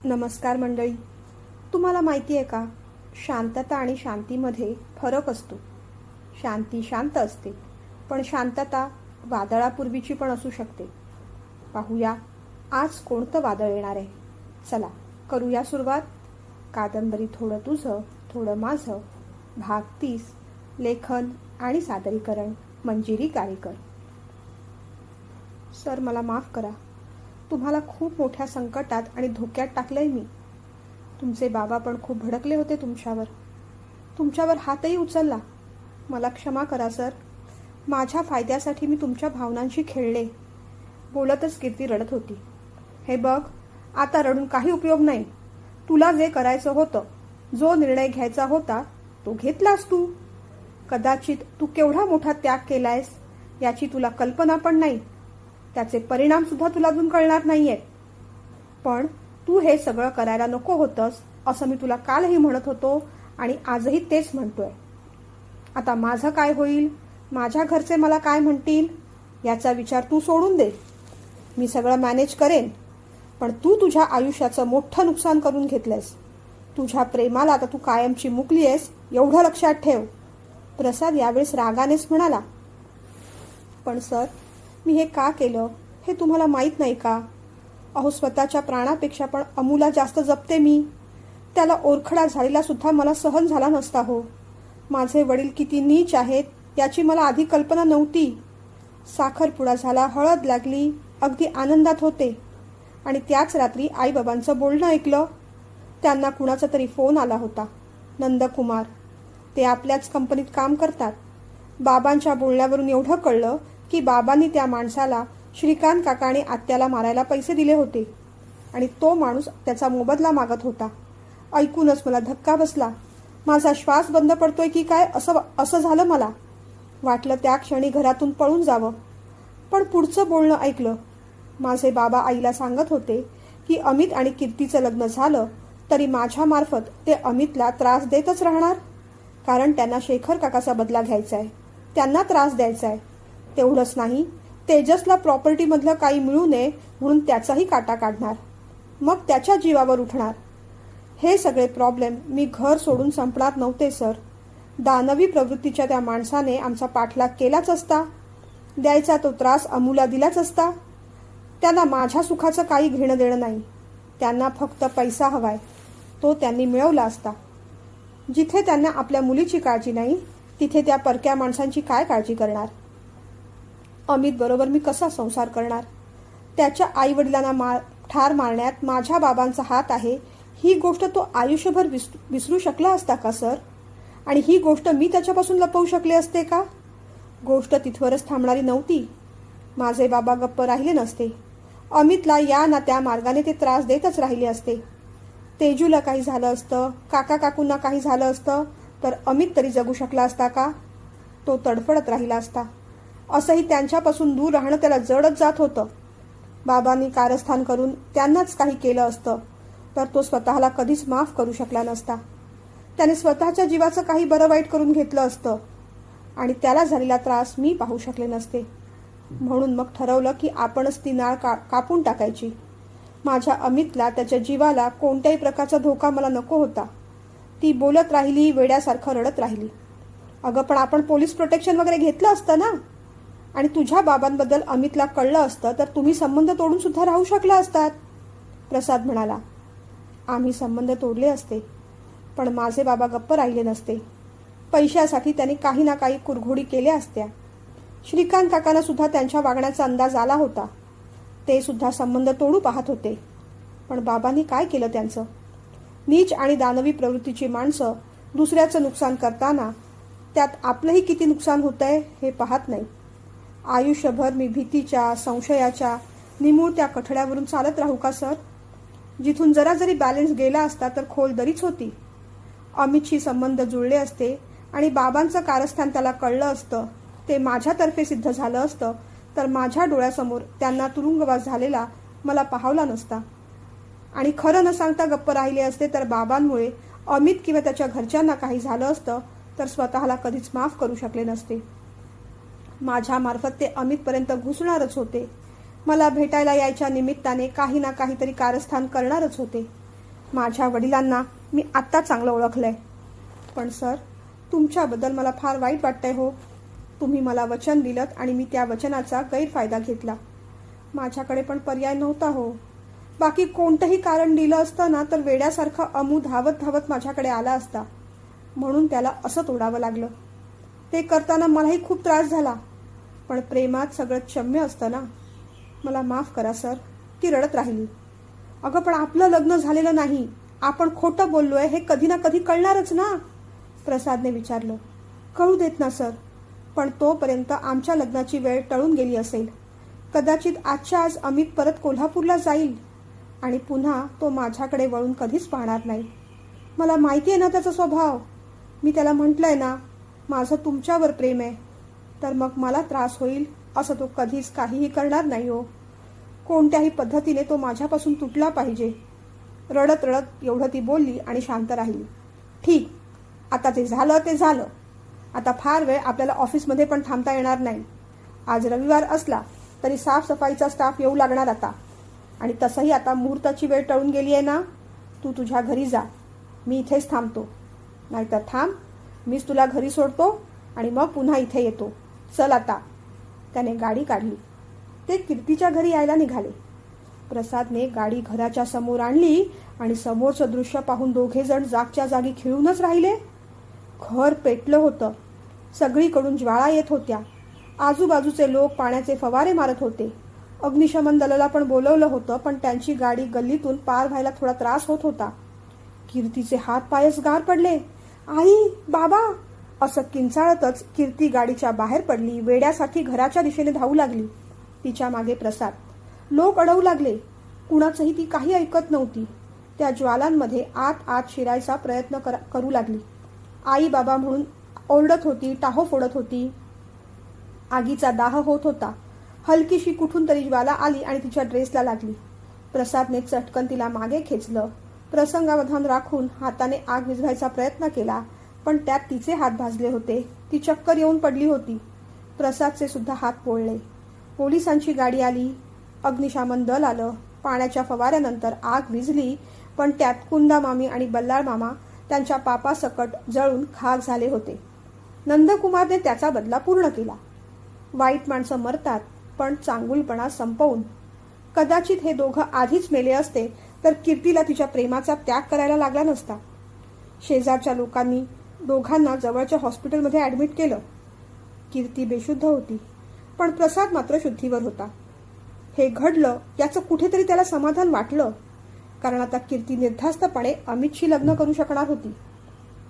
नमस्कार मंडळी. तुम्हाला माहिती आहे का, शांतता आणि शांतीमध्ये फरक असतो. शांती शांत असते, पण शांतता वादळापूर्वीची पण असू शकते. पाहूया आज कोणतं वादळ येणार आहे. चला करूया सुरुवात. कादंबरी थोडं तुझं थोडं माझं, भाग 30. लेखन आणि सादरीकरण मंजिरी गारेकर. सर, मला माफ करा. तुम्हाला खूप मोठ्या संकटात आणि धोक्यात टाकलंय मी. तुमचे बाबा पण खूप भडकले होते तुमच्यावर हातही उचलला. मला क्षमा करा सर. माझ्या फायद्यासाठी मी तुमच्या भावनांशी खेळले. बोलतच कीर्ती रडत होती. हे बघ, आता रडून काही उपयोग नाही. तुला जे करायचं होतं, जो निर्णय घ्यायचा होता, तो घेतलास तू. कदाचित तू केवढा मोठा त्याग केलायस याची तुला कल्पना पण नाही. त्याचे परिणाम सुद्धा तुला अजून कळणार नाहीयेत. पण तू हे सगळं करायला नको होतंस असं मी तुला कालही म्हणत होतो आणि आजही तेच म्हणतोय. आता माझं काय होईल, माझ्या घरचे मला काय म्हणतील याचा विचार तू सोडून दे. मी सगळं मॅनेज करेन. पण तू तुझ्या आयुष्याचं मोठं नुकसान करून घेतलंयस. तुझ्या प्रेमाला आता तू कायमची मुकली आहेस, एवढं लक्षात ठेव. प्रसाद यावेळेस रागानेच म्हणाला. पण सर, मी हे का केलं हे तुम्हाला माहीत नाही का? अहो, स्वतःच्या प्राणापेक्षा पण अमूला जास्त जपते मी. त्याला ओरखडा झालेला सुद्धा मला सहन झाला नसता हो. माझे वडील किती नीच आहेत याची मला आधी कल्पना नव्हती. साखरपुडा झाला, हळद लागली, अगदी आनंदात होते. आणि त्याच रात्री आईबाबांचं बोलणं ऐकलं. त्यांना कुणाचा तरी फोन आला होता. नंदकुमार, ते आपल्याच कंपनीत काम करतात. बाबांच्या बोलण्यावरून एवढं कळलं की बाबांनी त्या माणसाला श्रीकांत काका आणि आत्याला मारायला पैसे दिले होते आणि तो माणूस त्याचा मोबदला मागत होता. ऐकूनच मला धक्का बसला. माझा श्वास बंद पडतोय की काय असं झालं मला. वाटलं त्या क्षणी घरातून पळून जावं. पण पुढचं बोलणं ऐकलं. माझे बाबा आईला सांगत होते की अमित आणि कीर्तीचं लग्न झालं तरी माझ्यामार्फत ते अमितला त्रास देतच राहणार. कारण त्यांना शेखर काकाचा बदला घ्यायचा आहे, त्यांना त्रास द्यायचा आहे. तेवढंच नाही, तेजसला प्रॉपर्टीमधलं काही मिळू नये म्हणून त्याचाही काटा काढणार. मग त्याच्या जीवावर उठणार. हे सगळे प्रॉब्लेम मी घर सोडून संपणार नव्हते सर. दानवी प्रवृत्तीच्या त्या माणसाने आमचा पाठलाग केलाच असता. द्यायचा तो त्रास अमूला दिलाच असता. त्यांना माझ्या सुखाचं काही घेणं देणं नाही. त्यांना फक्त पैसा हवाय, तो त्यांनी मिळवला असता. जिथे त्यांना आपल्या मुलीची काळजी नाही तिथे त्या परक्या माणसांची काय काळजी करणार. अमित बरोबर मी कसा संसार करणार. त्याच्या आई वडिलांना ठार मारण्यात माझ्या बाबांचा हात आहे ही गोष्ट तो आयुष्यभर विसरू शकला असता का सर? आणि ही गोष्ट मी त्याच्यापासून लपवू शकले असते का? गोष्ट तिथवरच थांबणारी नव्हती. माझे बाबा गप्प राहिले नसते. अमितला या ना त्या मार्गाने ते त्रास देतच राहिले असते. तेजूला काही झालं असतं, काका काकूंना काही झालं असतं तर अमित तरी जगू शकला असता का? तो तडफडत राहिला असता. असंही त्यांच्यापासून दूर राहणं त्याला जडच जात होतं. बाबांनी कारस्थान करून त्यांनाच काही केलं असतं तर तो स्वतःला कधीच माफ करू शकला नसता. त्याने स्वतःच्या जीवाचं काही बरं वाईट करून घेतलं असतं आणि त्याला झालेला त्रास मी पाहू शकले नसते. म्हणून मग ठरवलं की आपणच ती नाळ कापून टाकायची. माझ्या अमितला, त्याच्या जीवाला कोणत्याही प्रकारचा धोका मला नको होता. ती बोलत राहिली, वेड्यासारखं रडत राहिली. अगं, पण आपण पोलीस प्रोटेक्शन वगैरे घेतलं असतं ना. आणि तुझ्या बाबांबद्दल अमितला कळलं असतं तर तुम्ही संबंध तोडून सुद्धा राहू शकला असतात. प्रसाद म्हणाला. आम्ही संबंध तोडले असते, पण माझे बाबा गप्प राहिले नसते. पैशासाठी त्यांनी काही ना काही कुरघोडी केल्या असत्या. श्रीकांत काकांना सुद्धा त्यांच्या वागण्याचा अंदाज आला होता. ते सुद्धा संबंध तोडू पाहत होते. पण बाबांनी काय केलं त्यांचं? नीच आणि दानवी प्रवृत्तीची माणसं दुसऱ्याचं नुकसान करताना त्यात आपलंही किती नुकसान होतंय हे पाहत नाही. आयुष्यभर मी भीतीच्या, संशयाच्या निमुळत्या कठड्यावरून चालत राहू का सर? जिथून जरा जरी बॅलन्स गेला असता तर खोल दरीच होती. अमितशी संबंध जुळले असते आणि बाबांचं कारस्थान त्याला कळलं असतं, ते माझ्यातर्फे सिद्ध झालं असतं तर माझ्या डोळ्यासमोर त्यांना तुरुंगवास झालेला मला पाहावला नसता. आणि खरं न सांगता गप्प राहिले असते तर बाबांमुळे अमित किंवा त्याच्या घरच्यांना काही झालं असतं तर स्वतःला कधीच माफ करू शकले नसते. माझ्यामार्फत ते अमितपर्यंत घुसणारच होते. मला भेटायला यायच्या निमित्ताने काही ना काहीतरी कारस्थान करणारच होते. माझ्या वडिलांना मी आत्ता चांगलं ओळखलंय. पण सर, तुमच्याबद्दल मला फार वाईट वाटतंय हो. तुम्ही मला वचन दिलं आणि मी त्या वचनाचा गैरफायदा घेतला. माझ्याकडे पण पर्याय नव्हता हो. बाकी कोणतंही कारण दिलं असतं ना तर वेड्यासारखा अमू धावत धावत माझ्याकडे आला असता. म्हणून त्याला असं तोडावं लागलं. ते करताना मलाही खूप त्रास झाला. पण प्रेमात सगळं क्षम्य असतं ना. मला माफ करा सर. ती रडत राहिली. अगं पण आपलं लग्न झालेलं नाही. आपण खोटं बोललोय हे कधी ना कधी कळणारच ना, प्रसादने विचारलं. कळू देत ना सर. पण तोपर्यंत आमच्या लग्नाची वेळ टळून गेली असेल. कदाचित आजच्या आज अमित परत कोल्हापूरला जाईल आणि पुन्हा तो माझ्याकडे वळून कधीच पाहणार नाही. मला माहिती आहे ना त्याचा स्वभाव. मी त्याला म्हटलंय ना, माझं तुमच्यावर प्रेम आहे. तर मग मला त्रास होईल असं तो कधीच काहीही करणार नाही हो. कोणत्याही पद्धतीने तो माझ्यापासून तुटला पाहिजे. रडत रडत एवढं ती बोलली आणि शांत राहिली. ठीक, आता ते झालं. आता फार वेळ आपल्याला ऑफिसमध्ये पण थांबता येणार नाही. आज रविवार असला तरी साफसफाईचा स्टाफ येऊ लागणार आता. आणि तसंही आता मुहूर्ताची वेळ टळून गेली आहे ना. तू तुझ्या घरी जा. मी इथेच थांबतो. नाहीतर थांब, मीच तुला घरी सोडतो आणि मग पुन्हा इथे येतो. चल आता. त्याने गाडी काढली. ते कीर्तीच्या घरी यायला निघाले. प्रसादने गाडी घराच्या समोर आणली आणि समोरचं दृश्य पाहून दोघे जण जागच्या जागी खिळूनच राहिले. घर पेटलं होतं. सगळीकडून ज्वाळा येत होत्या. आजूबाजूचे लोक पाण्याचे फवारे मारत होते. अग्निशमन दलाला पण बोलवलं होतं, पण त्यांची गाडी गल्लीतून पार व्हायला थोडा त्रास होत होता. कीर्तीचे हात पायच गार पडले. आई, बाबा असं किंचाळतच कीर्ती गाडीच्या बाहेर पडली. वेड्यासाठी घराच्या दिशेने धावू लागली. तिच्या मागे प्रसाद. लोक अडवू लागले. कुणाचंही ती काही ऐकत नव्हती. त्या ज्वालांमध्ये आत आत शिरायचा प्रयत्न करू लागली. आई बाबा म्हणून ओरडत होती, टाहो फोडत होती. आगीचा दाह होत होता. हलकीशी कुठून तरी ज्वाला आली आणि तिच्या ड्रेसला लागली. प्रसादने चटकन तिला मागे खेचलं. प्रसंगावधान राखून हाताने आग विझवायचा प्रयत्न केला, पण त्यात तिचे हात भाजले होते. ती चक्कर येऊन पडली होती. प्रसादचे सुद्धा हात पोळले. पोलिसांची गाडी आली. अग्निशमन दल आलं. पाण्याच्या फवाऱ्यानंतर आग विझली, पण त्यात कुंदा मामी आणि बल्लाळ मामा त्यांच्या पापासकट जळून खाक झाले होते. नंदकुमारने त्याचा बदला पूर्ण केला. वाईट माणसं मरतात, पण चांगुलपणा संपवून. कदाचित हे दोघं आधीच मेले असते तर कीर्तीला तिच्या प्रेमाचा त्याग करायला लागला नसता. शेजारच्या लोकांनी दोघांना जवळच्या हॉस्पिटलमध्ये ॲडमिट केलं. कीर्ती बेशुद्ध होती, पण प्रसाद मात्र शुद्धीवर होता. हे घडलं याचं कुठेतरी त्याला समाधान वाटलं, कारण आता कीर्ती निर्धास्तपणे अमितशी लग्न करू शकणार होती.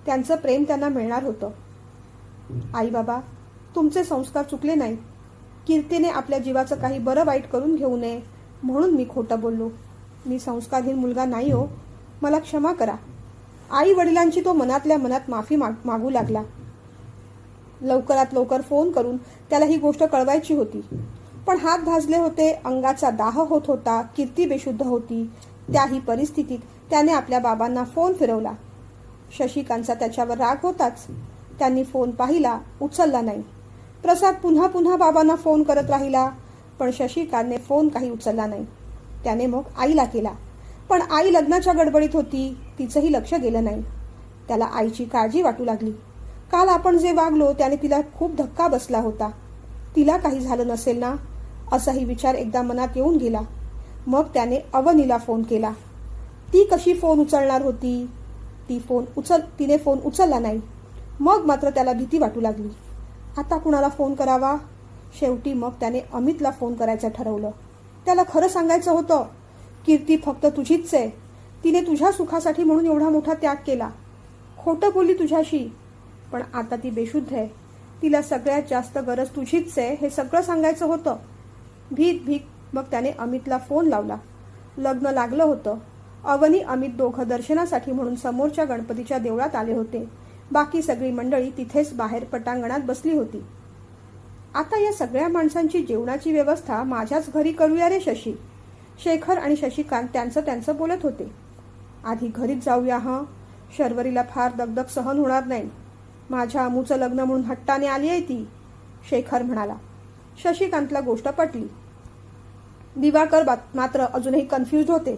त्यांचं प्रेम त्यांना मिळणार होतं. आई बाबा, तुमचे संस्कार चुकले नाहीत. कीर्तीने आपल्या जीवाचं काही बरं वाईट करून घेऊ नये म्हणून मी खोटं बोललो. मी संस्कारहीन मुलगा नाही हो. मला क्षमा करा. आई वडिलांची तो मनातल्या मनात माफी मागू लागला. लवकरात लवकर फोन करून त्याला ही गोष्ट कळवायची होती, पण हात भाजले होते. अंगाचा दाह होत होता. कीर्ती बेशुद्ध होती. त्याही परिस्थितीत त्याने आपल्या बाबांना फोन फिरवला. शशिकांतचा त्याच्यावर राग होताच. त्यांनी फोन पाहिला, उचलला नाही. प्रसाद पुन्हा पुन्हा बाबांना फोन करत राहिला, पण शशिकांतने फोन काही उचलला नाही. त्याने मग आईला केला, पण आई लग्नाच्या गडबडीत होती. तिचंही लक्ष गेलं नाही. त्याला आईची काळजी वाटू लागली. काल आपण जे वागलो त्याने तिला खूप धक्का बसला होता. तिला काही झालं नसेल ना, असाही विचार एकदा मनात येऊन गेला. मग त्याने अवनीला फोन केला. ती कशी फोन उचलणार होती? तिने फोन उचलला नाही. मग मात्र त्याला भीती वाटू लागली. आता कुणाला फोन करावा? शेवटी मग त्याने अमितला फोन करायचं ठरवलं. त्याला खरं सांगायचं होतं, कीर्ती फक्त तुझीच आहे. तिने तुझ्या सुखासाठी म्हणून एवढा मोठा त्याग केला. खोटं बोलली तुझ्याशी, पण आता ती बेशुद्ध आहे. तिला सगळ्यात जास्त गरज तुझीच आहे हे सगळं सांगायचं होतं. भीक मग त्याने अमितला फोन लावला. लग्न लागलं होतं. अवनी अमित दोघं दर्शनासाठी म्हणून समोरच्या गणपतीच्या देवळात आले होते. बाकी सगळी मंडळी तिथेच बाहेर पटांगणात बसली होती. आता या सगळ्या माणसांची जेवणाची व्यवस्था माझ्याच घरी करूया रे शशी. शेखर आणि शशिकांत त्यांचं बोलत होते. आधी घरीच जाऊया हं. शर्वरीला फार दगदग सहन होणार नाही. माझ्या अमूचं लग्न म्हणून हट्टाने आली आहे ती, शेखर म्हणाला. शशिकांतला गोष्ट पटली. दिवाकर मात्र अजूनही कन्फ्युज होते.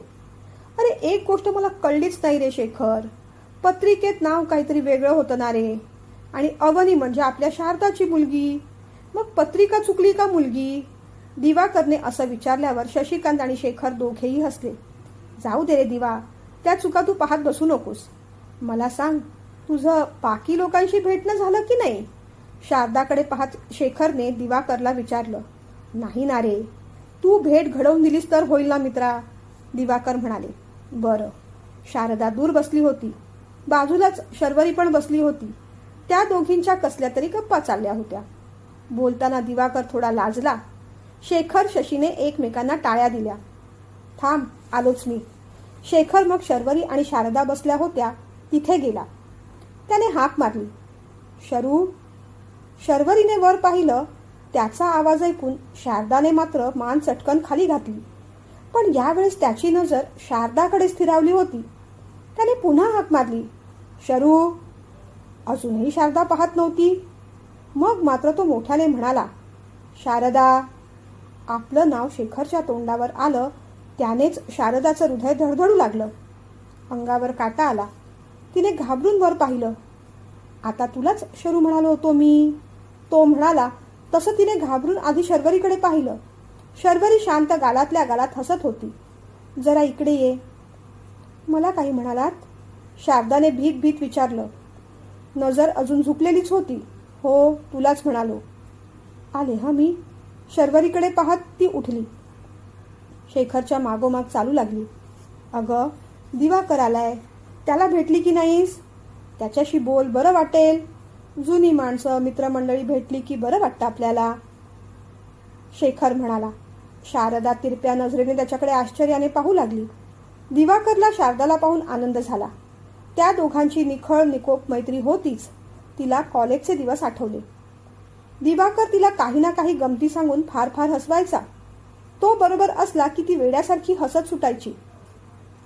अरे एक गोष्ट मला कळलीच नाही रे शेखर. पत्रिकेत नाव काहीतरी वेगळं होतं ना रे. आणि अवनी म्हणजे आपल्या शारदाची मुलगी. मग पत्रिका चुकली का मुलगी? दिवाकरने असं विचारल्यावर शशिकांत आणि शेखर दोघेही हसले. जाऊ दे रे दिवा, त्या चुका तू पाहत बसू नकोस. मला सांग, तुझं बाकी लोकांशी भेटणं झालं की नाही? शारदाकडे पाहत शेखरने दिवाकरला विचारलं. नाही ना रे. तू भेट घडवून दिलीस तर होईल ना मित्रा, दिवाकर म्हणाले. बरं. शारदा दूर बसली होती. बाजूलाच शर्वरी पण बसली होती. त्या दोघींच्या कसल्या तरी गप्पा चालल्या होत्या. बोलताना दिवाकर थोडा लाजला. शेखर शशीने एकमेकांना टाळ्या दिल्या. थांब, आलोच मी. शेखर मग शर्वरी आणि शारदा बसल्या होत्या तिथे गेला. त्याने हाक मारली. शरू. शर्वरीने वर पाहिलं. त्याचा आवाज ऐकून शारदाने मात्र मान चटकन खाली घातली. पण यावेळेस त्याची नजर शारदाकडे स्थिरावली होती. त्याने पुन्हा हाक मारली. शरू. अजूनही शारदा पाहत नव्हती. मग मात्र तो मोठ्याने म्हणाला, शारदा. आपलं नाव शेखरच्या तोंडावर आलं त्यानेच शारदाचं हृदय धडधडू लागलं. अंगावर काटा आला. तिने घाबरून वर पाहिलं. आता तुलाच शरू म्हणालो होतो मी, तो म्हणाला. तसं तिने घाबरून आधी शर्वरीकडे पाहिलं. शर्वरी शांत गालातल्या गालात हसत होती. जरा इकडे ये. मला काही म्हणालात? शारदाने भीत भीत विचारलं. नजर अजून झुकलेलीच होती. हो, तुलाच म्हणालो. आले हा मी. शर्वरीकडे पाहत ती उठली. शेखरच्या मागोमाग चालू लागली. अगं, दिवाकर आलाय. त्याला भेटली की नाहीस? त्याच्याशी बोल, बरं वाटेल. जुनी माणसं मित्रमंडळी भेटली की बरं वाटतं आपल्याला, शेखर म्हणाला. शारदा तिरप्या नजरेने त्याच्याकडे आश्चर्याने पाहू लागली. दिवाकरला शारदाला पाहून आनंद झाला. त्या दोघांची निखळ निकोप मैत्री होतीच. तिला कॉलेजचे दिवस आठवले. दिवाकर तिला काही ना काही गमती सांगून फार फार हसवायचा. तो बरोबर असला की ती वेड्यासारखी हसत सुटायची.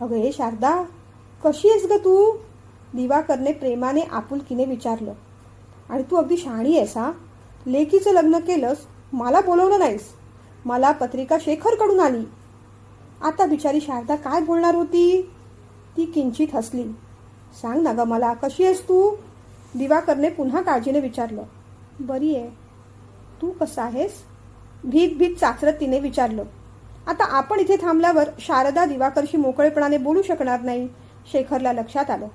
अगं हे शारदा, कशी आहेस ग तू? दिवाकरने प्रेमाने आपुलकीने विचारलं. आणि तू अगदी शहाणी आहेस हा. लेकीचं लग्न केलंस, मला बोलवलं नाहीस. मला पत्रिका शेखरकडून आली. आता बिचारी शारदा काय बोलणार होती? ती किंचित हसली. सांग ना ग मला, कशी आहेस तू? दिवाकरने पुन्हा काळजीने विचारलं. बरी आहे. तू कसा आहेस? भीत भीत चाचरत तिने विचारलं. आता आपण इथे थांबल्यावर शारदा दिवाकरशी मोकळेपणाने बोलू शकणार नाही, शेखरला लक्षात आलं.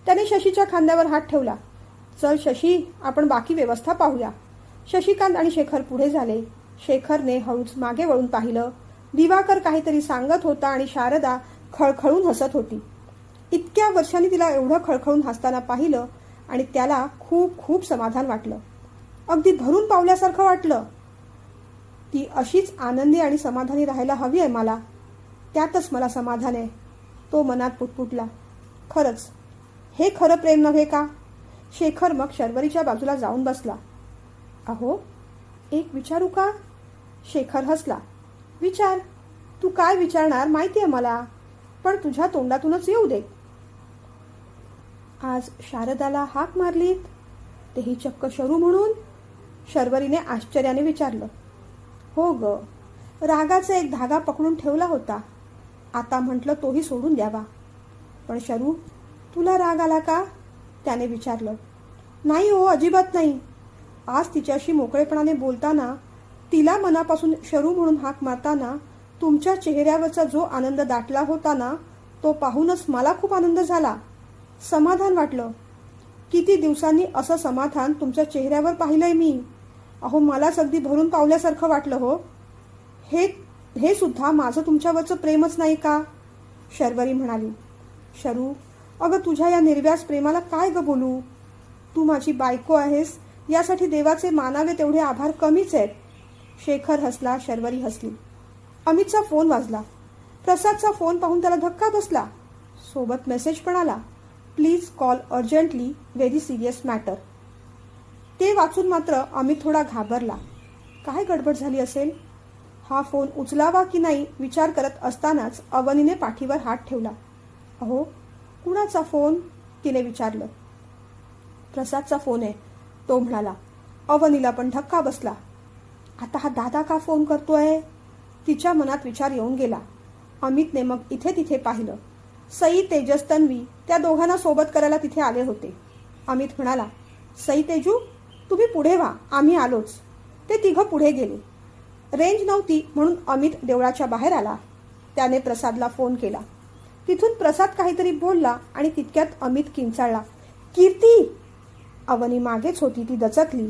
त्याने शशीच्या खांद्यावर हात ठेवला. चल शशी, आपण बाकी व्यवस्था पाहूया. शशिकांत आणि शेखर पुढे झाले. शेखरने हळूच मागे वळून पाहिलं. दिवाकर काहीतरी सांगत होता आणि शारदा खळखळून हसत होती. इतक्या वर्षांनी तिला एवढं खळखळून हसताना पाहिलं आणि त्याला खूप खूप समाधान वाटलं. अगदी भरून पावल्यासारखं वाटलं. ती अशीच आनंदी आणि समाधानी राहायला हवी आहे मला. त्यातच मला समाधान आहे, तो मनात पुटपुटला. खरंच हे खरं प्रेम नव्हे का? शेखर मग शर्वरीच्या बाजूला जाऊन बसला. अहो, एक विचारू का? शेखर हसला. विचार. तू काय विचारणार माहिती आहे मला, पण तुझ्या तोंडातूनच येऊ दे. आज शारदाला हाक मारलीत, तेही चक्क शरू म्हणून? शर्वरीने आश्चर्याने विचारलं. हो ग, रागाचा एक धागा पकडून ठेवला होता. आता म्हटलं तोही सोडून द्यावा. पण शरू, तुला राग आला का? त्याने विचारलं. नाही हो, अजिबात नाही. आज तिच्याशी मोकळेपणाने बोलताना, तिला मनापासून शरू म्हणून हाक मारताना तुमच्या चेहऱ्यावरचा जो आनंद दाटला होता ना, तो पाहूनच मला खूप आनंद झाला. समाधान वाटलं. किती दिवसांनी असं समाधान तुमच्या चेहऱ्यावर पाहिलंय मी. अहो, मलाच अगदी भरून पावल्यासारखं वाटलं हो. हे सुद्धा माझं तुमच्यावरचं प्रेमच नाही का? शर्वरी म्हणाली. शरू, अगं तुझ्या या निर्व्यास प्रेमाला काय ग बोलू? तू माझी बायको आहेस, यासाठी देवाचे मानावे तेवढे आभार कमीच आहेत. शेखर हसला. शर्वरी हसली. अमितचा फोन वाजला. प्रसादचा फोन पाहून त्याला धक्का बसला. सोबत मेसेज पण आला. Please call urgently, very serious matter. ते वाचून मात्र अमित थोडा घाबरला. काय गडबड झाली असेल? हा फोन उचलावा की नाही विचार करत असतानाच अवनीने पाठीवर हात ठेवला. अहो, कुणाचा फोन? तिने विचारलं. प्रसादचा फोन आहे, तो म्हणाला. अवनीला पण धक्का बसला. आता हा दादा का फोन करतोय? तिच्या मनात विचार येऊन गेला. अमितने मग इथे तिथे पाहिलं. सई, तेजस, तन्वी त्या दोघांना सोबत करायला तिथे आले होते. अमित म्हणाला, सई, तेजू तुम्ही पुढे व्हा, आम्ही आलोच. ते तिघं पुढे गेले. रेंज नव्हती म्हणून अमित देवळाच्या बाहेर आला. त्याने प्रसादला फोन केला. तिथून प्रसाद काहीतरी बोलला आणि तितक्यात अमित किंचाळला, कीर्ती. अवनी मागेच होती, ती दचकली.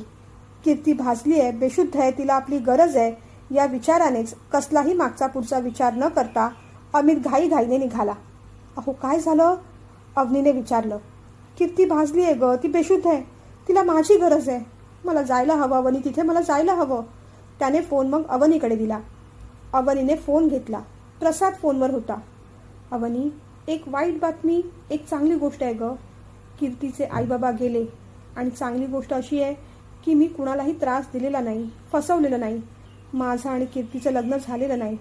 कीर्ती भाजली आहे, बेशुद्ध आहे, तिला आपली गरज आहे या विचारानेच कसलाही मागचा पुढचा विचार न करता अमित घाईघाईने निघाला. अहो काय झालं? अवनीने विचारलं. कीर्ती भाजली आहे ग, ती बेशुद्ध आहे, तिला माझी गरज आहे, मला जायला हवं अवनी, तिथे मला जायला हवं. त्याने फोन मग अवनीकडे दिला. अवनीने फोन घेतला. प्रसाद फोनवर होता. अवनी, एक वाईट बातमी, एक चांगली गोष्ट आहे ग. कीर्तीचे आईबाबा गेले आणि चांगली गोष्ट अशी आहे की मी कुणालाही त्रास दिलेला नाही, फसवलेलं नाही. माझं आणि कीर्तीचं लग्न झालेलं नाही.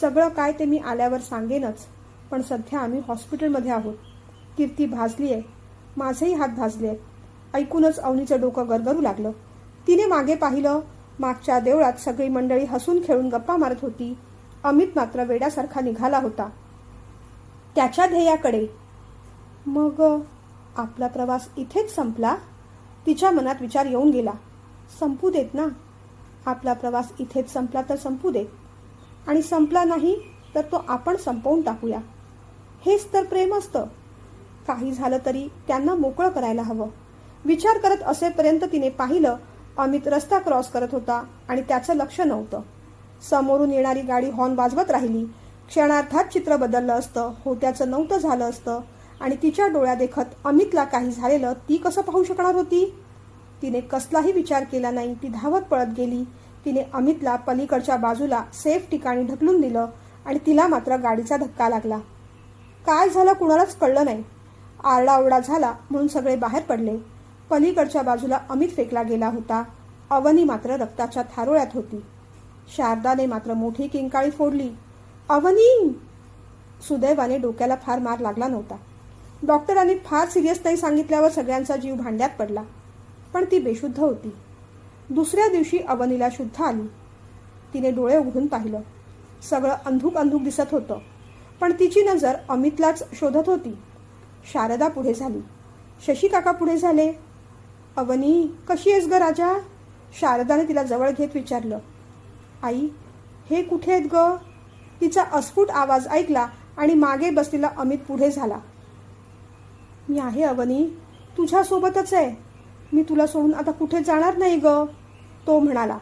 सगळं काय ते मी आल्यावर सांगेनच, पण सध्या आम्ही हॉस्पिटलमध्ये आहोत. कीर्ती भाजली आहे, माझेही हात भाजले आहेत. ऐकूनच अवनीचं डोकं गरगरू लागलं. तिने मागे पाहिलं. मागच्या देवळात सगळी मंडळी हसून खेळून गप्पा मारत होती. अमित मात्र वेड्यासारखा निघाला होता त्याच्या ध्येयाकडे. मग आपला प्रवास इथेच संपला? तिच्या मनात विचार येऊन गेला. संपू देत ना, आपला प्रवास इथेच संपला तर संपू देत, आणि संपला नाही तर तो आपण संपवून टाकूया. हेच तर प्रेम असतं. काही झालं तरी त्यांना मोकळं करायला हवं. विचार करत असेपर्यंत तिने पाहिलं, अमित रस्ता क्रॉस करत होता आणि त्याचं लक्ष नव्हतं. समोरून येणारी गाडी हॉर्न वाजवत राहिली. क्षणार्धात चित्र बदललं असतं, होत्याचं नव्हतं झालं असतं, आणि तिच्या डोळ्या देखत अमितला काही झालेलं ती कसं पाहू शकणार होती? तिने कसलाही विचार केला नाही. ती धावत पळत गेली. तिने अमितला पलीकडच्या बाजूला सेफ ठिकाणी ढकलून दिलं आणि तिला मात्र गाडीचा धक्का लागला. काय झालं कुणालाच कळलं नाही. आरडाओरडा झाला म्हणून सगळे बाहेर पडले. पलीकडच्या बाजूला अमित फेकला गेला होता. अवनी मात्र रक्ताच्या थारोळ्यात होती. शारदाने मात्र मोठी किंकाळी फोडली, अवनी. सुदैवाने डोक्याला फार मार लागला नव्हता. डॉक्टरांनी फार सिरियस नाही सांगितल्यावर सगळ्यांचा जीव भांड्यात पडला, पण ती बेशुद्ध होती. दुसऱ्या दिवशी अवनीला शुद्ध आली. तिने डोळे उघडून पाहिलं. सगळं अंधुक अंधुक दिसत होतं, पण तिची नजर अमितलाच शोधत होती. शारदा पुढे झाली. शशी काका पुढे झाले. अवनी, कशी आहेस ग राजा? शारदाने तिला जवळ घेत विचारलं. आई, हे कुठे आहेत ग? तिचा अस्फुट आवाज ऐकला आणि मागे बसलेला अमित पुढे झाला. मी आहे अवनी, तुझ्यासोबतच आहे. मी तुला सोडून आता कुठे जाणार नाही ग, तो म्हणाला.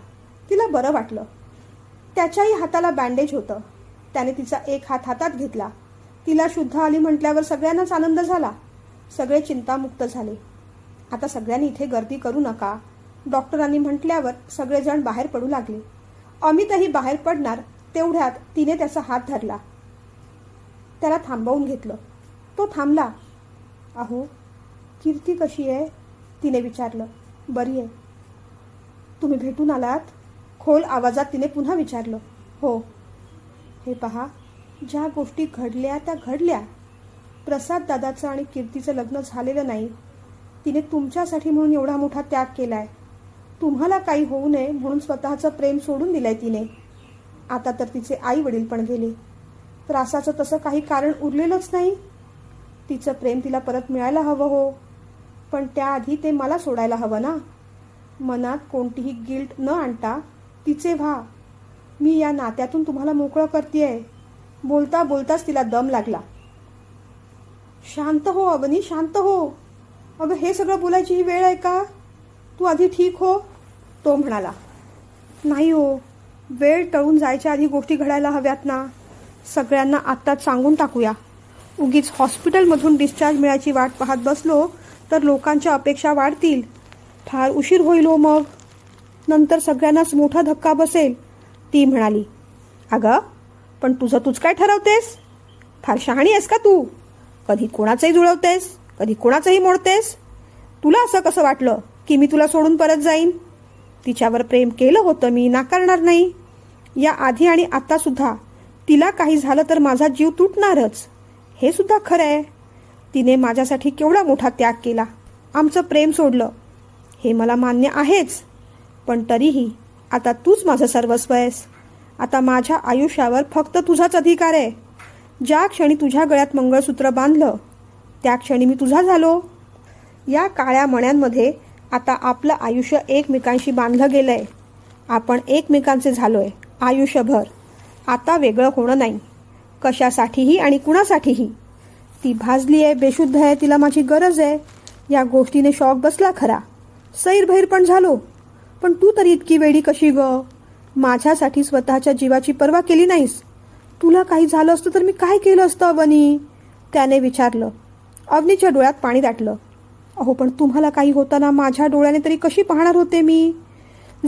तिला बरं वाटलं. त्याच्याही हाताला बँडेज होतं. त्याने तिचा एक हात हातात घेतला. तिला शुद्ध आली म्हटल्यावर सगळ्यांनाच आनंद झाला. सगळे चिंतामुक्त झाले. आता सगळ्यांनी इथे गर्दी करू नका, डॉक्टरांनी म्हटल्यावर सगळेजण बाहेर पडू लागले. अमितही बाहेर पडणार तेवढ्यात तिने त्याचा हात धरला. त्याला थांबवून घेतलं. तो थांबला. अहो, कीर्ती कशी आहे? तिने विचारलं. बरी आहे. तुम्ही भेटून आलात? खोल आवाजात तिने पुन्हा विचारलं. हो. हे पहा, ज्या गोष्टी घडल्या त्या घडल्या. प्रसाद दादाचं आणि कीर्तीचं लग्न झालेलं नाही. तिने तुमच्यासाठी म्हणून एवढा मोठा त्याग केलाय. तुम्हाला काही होऊ नये म्हणून स्वतःचं प्रेम सोडून दिलंय तिने. आता तर तिचे आई वडील पण गेले. त्रासाचं तसं काही कारण उरलेलंच नाही. तिचं प्रेम तिला परत मिळायला हवं हो, पण त्याआधी ते मला सोडायला हवं ना. मनात कोणतीही गिल्ट न आणता तिचे व्हा. मी या नात्यातून तुम्हाला मोकळं करतेय. बोलता बोलताच तिला दम लागला. शांत हो अवनी, शांत हो. अगं, हे सगळं बोलायची ही वेळ आहे का? तू आधी ठीक हो, तो म्हणाला. नाही हो, वेळ टळून जायच्या आधी गोष्टी घडायला हव्यात ना. सगळ्यांना आत्ताच सांगून टाकूया. उगीच हॉस्पिटलमधून डिस्चार्ज मिळायची वाट पाहत बसलो तर लोकांच्या अपेक्षा वाढतील. फार उशीर होईल हो मग. नंतर सगळ्यांनाच मोठा धक्का बसेल, ती म्हणाली. अगं, पण तुझं तूच काय ठरवतेस? फार शहाणी आहेस का तू? कधी कोणाचंही जुळवतेस, कधी कोणाचंही मोडतेस. तुला असं कसं वाटलं की मी तुला सोडून परत जाईन? तिच्यावर प्रेम केलं होतं मी, नाकारणार नाही. या आधी आणि आता सुद्धा तिला काही झालं तर माझा जीव तुटणारच, हे सुद्धा खरं आहे. तिने माझ्यासाठी केवढा मोठा त्याग केला, आमचं प्रेम सोडलं, हे मला मान्य आहेच. पण तरीही आता तूच माझं सर्वस्व आहेस. आता माझ्या आयुष्यावर फक्त तुझाच अधिकार आहे. ज्या क्षणी तुझ्या गळ्यात मंगळसूत्र बांधलं त्या क्षणी मी तुझा झालो. या काळ्या मण्यांमध्ये आता आपलं आयुष्य एकमेकांशी बांधलं गेलंय. आपण एकमेकांचे झालोय आयुष्यभर. आता वेगळं होणं नाही, कशासाठीही आणि कुणासाठीही. ती भाजली आहे, बेशुद्ध आहे, तिला माझी गरज आहे. या गोष्टीने शॉक बसला खरा, सैरभैर पण झालो. पण तू तरी इतकी वेडी कशी ग? माझ्यासाठी स्वतःच्या जीवाची पर्वा केली नाहीस. तुला काही झालं असतं तर मी काय केलं असतं अवनी? त्याने विचारलं. अवनीच्या डोळ्यात पाणी दाटलं. अहो पण तुम्हाला काही होताना माझ्या डोळ्याने तरी कशी पाहणार होते मी?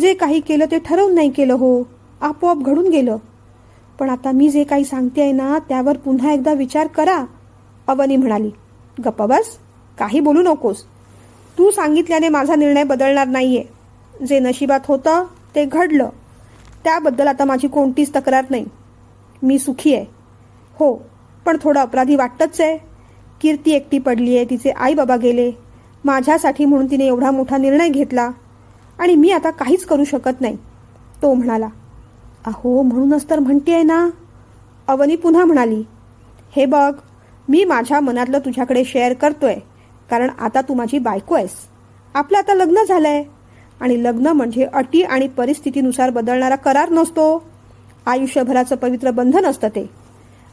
जे काही केलं ते ठरवून नाही केलं हो, आपोआप घडून गेलं. पण आता मी जे काही सांगतेय ना त्यावर पुन्हा एकदा विचार करा, अवनी म्हणाली. गप्पा बस, काही बोलू नकोस. तू सांगितल्याने माझा निर्णय बदलणार नाहीये. जे नशिबात होतं ते घडलं, त्याबद्दल आता माझी कोणतीच तक्रार नाही. मी सुखी आहे. हो, पण थोडं अपराधी वाटतच आहे. कीर्ती एकटी पडली आहे, तिचे आई बाबा गेले. माझ्यासाठी म्हणून तिने एवढा मोठा निर्णय घेतला आणि मी आता काहीच करू शकत नाही, तो म्हणाला. अहो म्हणूनच तर म्हणतेय ना, अवनी पुन्हा म्हणाली. हे बघ, मी माझ्या मनातलं तुझ्याकडे शेअर करतोय, कारण आता तू माझी बायको आहेस. आपलं आता लग्न झालंय आणि लग्न म्हणजे अटी आणि परिस्थितीनुसार बदलणारा करार नसतो. आयुष्यभराचं पवित्र बंधन असतं ते.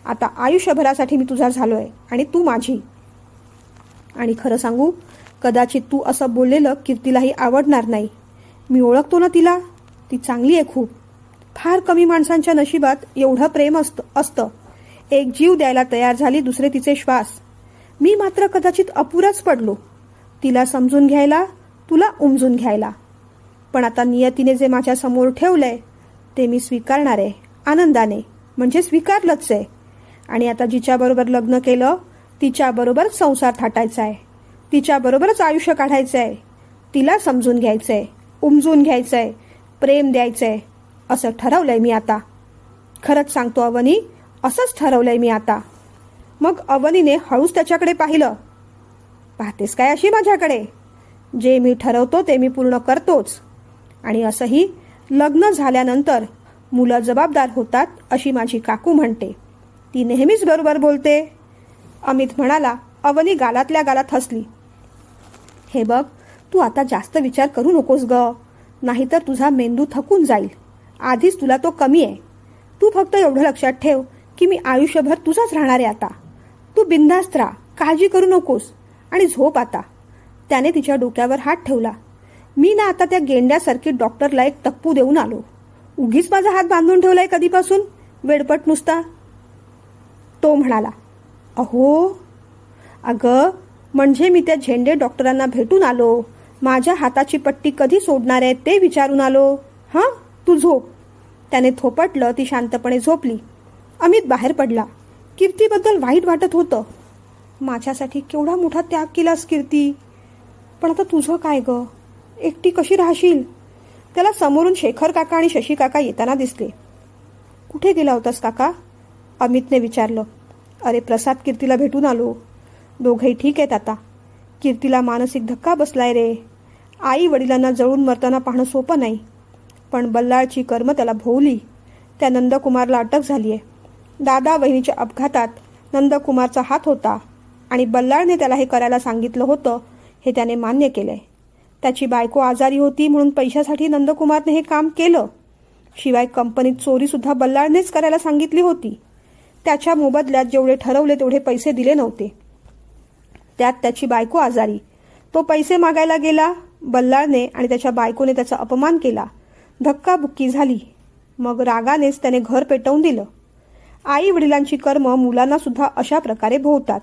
आता आयुष्यभरासाठी मी तुझा झालोय आणि तू माझी. आणि खरं सांगू, कदाचित तू असं बोललेलं कीर्तीलाही आवडणार नाही. मी ओळखतो ना तिला, ती चांगली आहे खूप. फार कमी माणसांच्या नशिबात एवढं प्रेम असतं. एक जीव द्यायला तयार झाली, दुसरे तिचे श्वास. मी मात्र कदाचित अपुराच पडलो, तिला समजून घ्यायला, तुला उमजून घ्यायला. पण आता नियतीने जे माझ्या समोर ठेवलंय ते मी स्वीकारणार आहे आनंदाने, म्हणजे स्वीकारलंच आहे. आणि आता जिच्याबरोबर लग्न केलं तिच्याबरोबर संसार थाटायचा आहे, तिच्याबरोबरच आयुष्य काढायचं आहे. तिला समजून घ्यायचं आहे, उमजून घ्यायचं आहे, प्रेम द्यायचं आहे, असं ठरवलंय मी आता. खरंच सांगतो अवनी, असंच ठरवलंय मी आता. मग अवनीने हळूच त्याच्याकडे पाहिलं. पाहतेस काय अशी माझ्याकडे? जे मी ठरवतो ते मी पूर्ण करतोच. आणि असंही लग्न झाल्यानंतर मुलं जबाबदार होतात अशी माझी काकू म्हणते. ती नेहमीच बरोबर बोलते, अमित म्हणाला. अवनी गालातल्या गालात हसली. हे बघ, तू आता जास्त विचार करू नकोस ग, नाहीतर तुझा मेंदू थकून जाईल. आधीच तुला तो कमी आहे. तू फक्त एवढं लक्षात ठेव की मी आयुष्यभर तुझाच राहणार आहे आता. तू बिनधास्त राहा, काळजी करू नकोस आणि झोप आता. त्याने तिच्या डोक्यावर हात ठेवला. मी ना आता त्या गेंड्यासारखी डॉक्टरला एक टप्पू देऊन आलो. उगीच माझा हात बांधून ठेवलाय कधीपासून, वेडपट नुसता, तो म्हणाला. अहो अगं, म्हणजे मी त्या झेंडे डॉक्टरांना भेटून आलो. माझ्या हाताची पट्टी कधी सोडणार आहे ते विचारून आलो. हां, तू झोप. त्याने थोपटलं. ती शांतपणे झोपली. अमित बाहेर पडला. कीर्तीबद्दल वाईट वाटत होतं. माझ्यासाठी केवढा मोठा त्याग केलास कीर्ती, पण आता तुझं काय ग? एकटी कशी राहशील? त्याला समोरून शेखर काका आणि शशी काका येताना दिसले. कुठे गेला होतास काका? अमितने विचारलं. अरे प्रसाद, कीर्तीला भेटून आलो. दोघंही ठीक आहेत आता. कीर्तीला मानसिक धक्का बसलाय रे. आई वडिलांना जळून मरताना पाहणं सोपं नाही. पण बल्लाळची कर्म त्याला भोवली. त्या नंदकुमारला अटक झालीय. दादा वहिनीच्या अपघातात नंदकुमारचा हात होता आणि बल्लाळने त्याला हे करायला सांगितलं होतं हे त्याने मान्य केलंय. त्याची बायको आजारी होती म्हणून पैशासाठी नंदकुमारने हे काम केलं. शिवाय कंपनीत चोरीसुद्धा बल्लाळनेच करायला सांगितली होती. त्याच्या मोबदल्यात जेवढे ठरवले तेवढे पैसे दिले नव्हते. त्यात त्याची बायको आजारी. तो पैसे मागायला गेला. बल्लाळने आणि त्याच्या बायकोने त्याचा अपमान केला. धक्काबुक्की झाली. मग रागानेच त्याने घर पेटवून दिलं. आई वडिलांची कर्म मुलांना सुद्धा अशा प्रकारे भोवतात.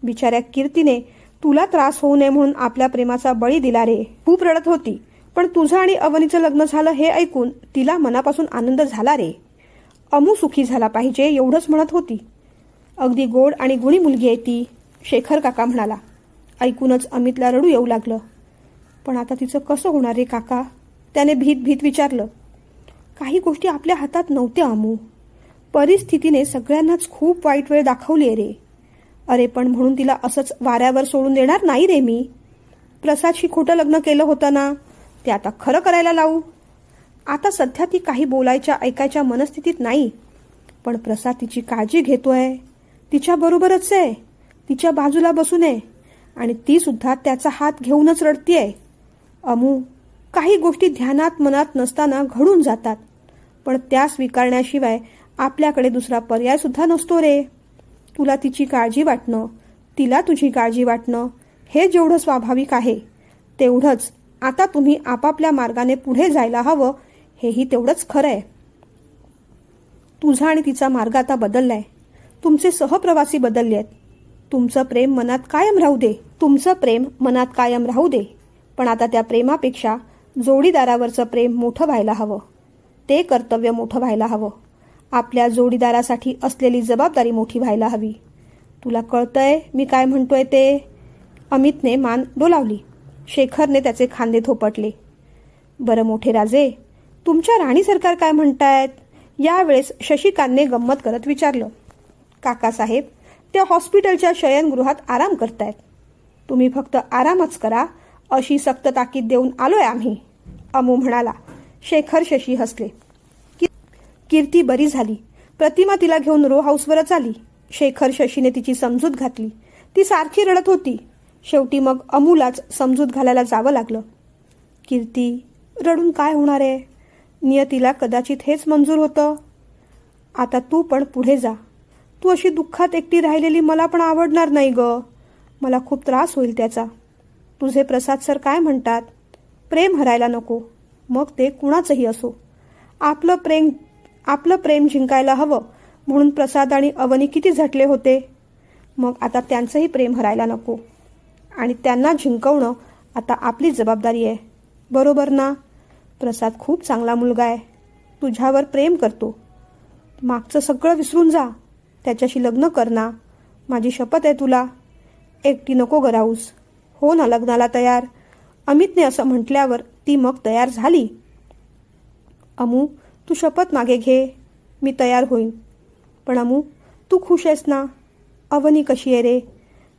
बिचाऱ्या कीर्तीने तुला त्रास होऊ नये म्हणून आपल्या प्रेमाचा बळी दिला रे. खूप रडत होती. पण तुझं आणि अवनीचं लग्न झालं हे ऐकून तिला मनापासून आनंद झाला रे. अमू सुखी झाला पाहिजे एवढंच म्हणत होती. अगदी गोड आणि गुणी मुलगी आहे ती, शेखर काका म्हणाला. ऐकूनच अमितला रडू येऊ लागलं. पण आता तिचं कसं होणार रे काका? त्याने भीत भीत विचारलं. काही गोष्टी आपल्या हातात नव्हत्या अमू. परिस्थितीने सगळ्यांनाच खूप वाईट वेळ दाखवली आहे रे. अरे पण म्हणून तिला असंच वाऱ्यावर सोडून देणार नाही रे मी. प्रसादशी खोटं लग्न केलं होतं ना, ते आता खरं करायला लावू. आता सध्या ती काही बोलायच्या ऐकायच्या मनस्थितीत नाही. पण प्रसाद तिची काळजी घेतोय. तिच्याबरोबरच आहे, तिच्या बाजूला बसून आहे आणि ती सुद्धा त्याचा हात घेऊनच रडतीये. अमू, काही गोष्टी ध्यानात मनात नसताना घडून जातात, पण त्या स्वीकारण्याशिवाय आपल्याकडे दुसरा पर्याय सुद्धा नसतो रे. तुला तिची काळजी वाटणं, तिला तुझी काळजी वाटणं हे जेवढं स्वाभाविक आहे, तेवढंच आता तुम्ही आपापल्या मार्गाने पुढे जायला हवं हेही तेवढंच खरं आहे. तुझा आणि तिचा मार्ग आता बदललाय. तुमचे सहप्रवासी बदलले आहेत. तुमचं प्रेम मनात कायम राहू दे. तुमचं प्रेम मनात कायम राहू दे. पण आता त्या प्रेमापेक्षा जोडीदारावरचं प्रेम मोठं व्हायला हवं. ते कर्तव्य मोठं व्हायला हवं. आपल्या जोडीदारासाठी असलेली जबाबदारी मोठी व्हायला हवी. तुला कळतंय मी काय म्हणतोय ते? अमितने मान डोलावली. शेखरने त्याचे खांदे थोपटले. बरं मोठे राजे, तुमच्या राणी सरकार काय म्हणतायत? यावेळेस शशिकांतने गंमत करत विचारलं. काकासाहेब, ते हॉस्पिटलच्या शयनगृहात आराम करतायत. तुम्ही फक्त आरामच करा अशी सक्त ताकीद देऊन आलोय आम्ही, अमू म्हणाला. शेखर शशी हसले. कीर्ती बरी झाली. प्रतिमा तिला घेऊन रो हाऊसवरच आली. शेखर शशीने तिची समजूत घातली. ती सारखी रडत होती. शेवटी मग अमूलाच समजूत घालायला जावं लागलं. कीर्ती, रडून काय होणार आहे? नियतीला कदाचित हेच मंजूर होतं. आता तू पण पुढे जा. तू अशी दुःखात एकटी राहिलेली मला पण आवडणार नाही ग. मला खूप त्रास होईल त्याचा. तुझे प्रसाद सर काय म्हणतात? प्रेम हरायला नको, मग ते कुणाचंही असो. आपलं प्रेम जिंकायला हवं म्हणून प्रसाद आणि अवनी किती झटले होते. मग आता त्यांचंही प्रेम हरायला नको. आणि त्यांना जिंकवणं आता आपली जबाबदारी आहे. बरोबर ना? प्रसाद खूप चांगला मुलगा आहे. तुझ्यावर प्रेम करतो. मागचं सगळं विसरून जा. त्याच्याशी लग्न कर ना. माझी शपथ आहे तुला. एकटी नको ग राहूस. हो ना लग्नाला तयार? अमितने असं म्हटल्यावर ती मग तयार झाली. अमू, तू शपथ मागे घे. मी तयार होईन. पण अमू, तू खुश आहेस ना? अवनी कशी आहे रे?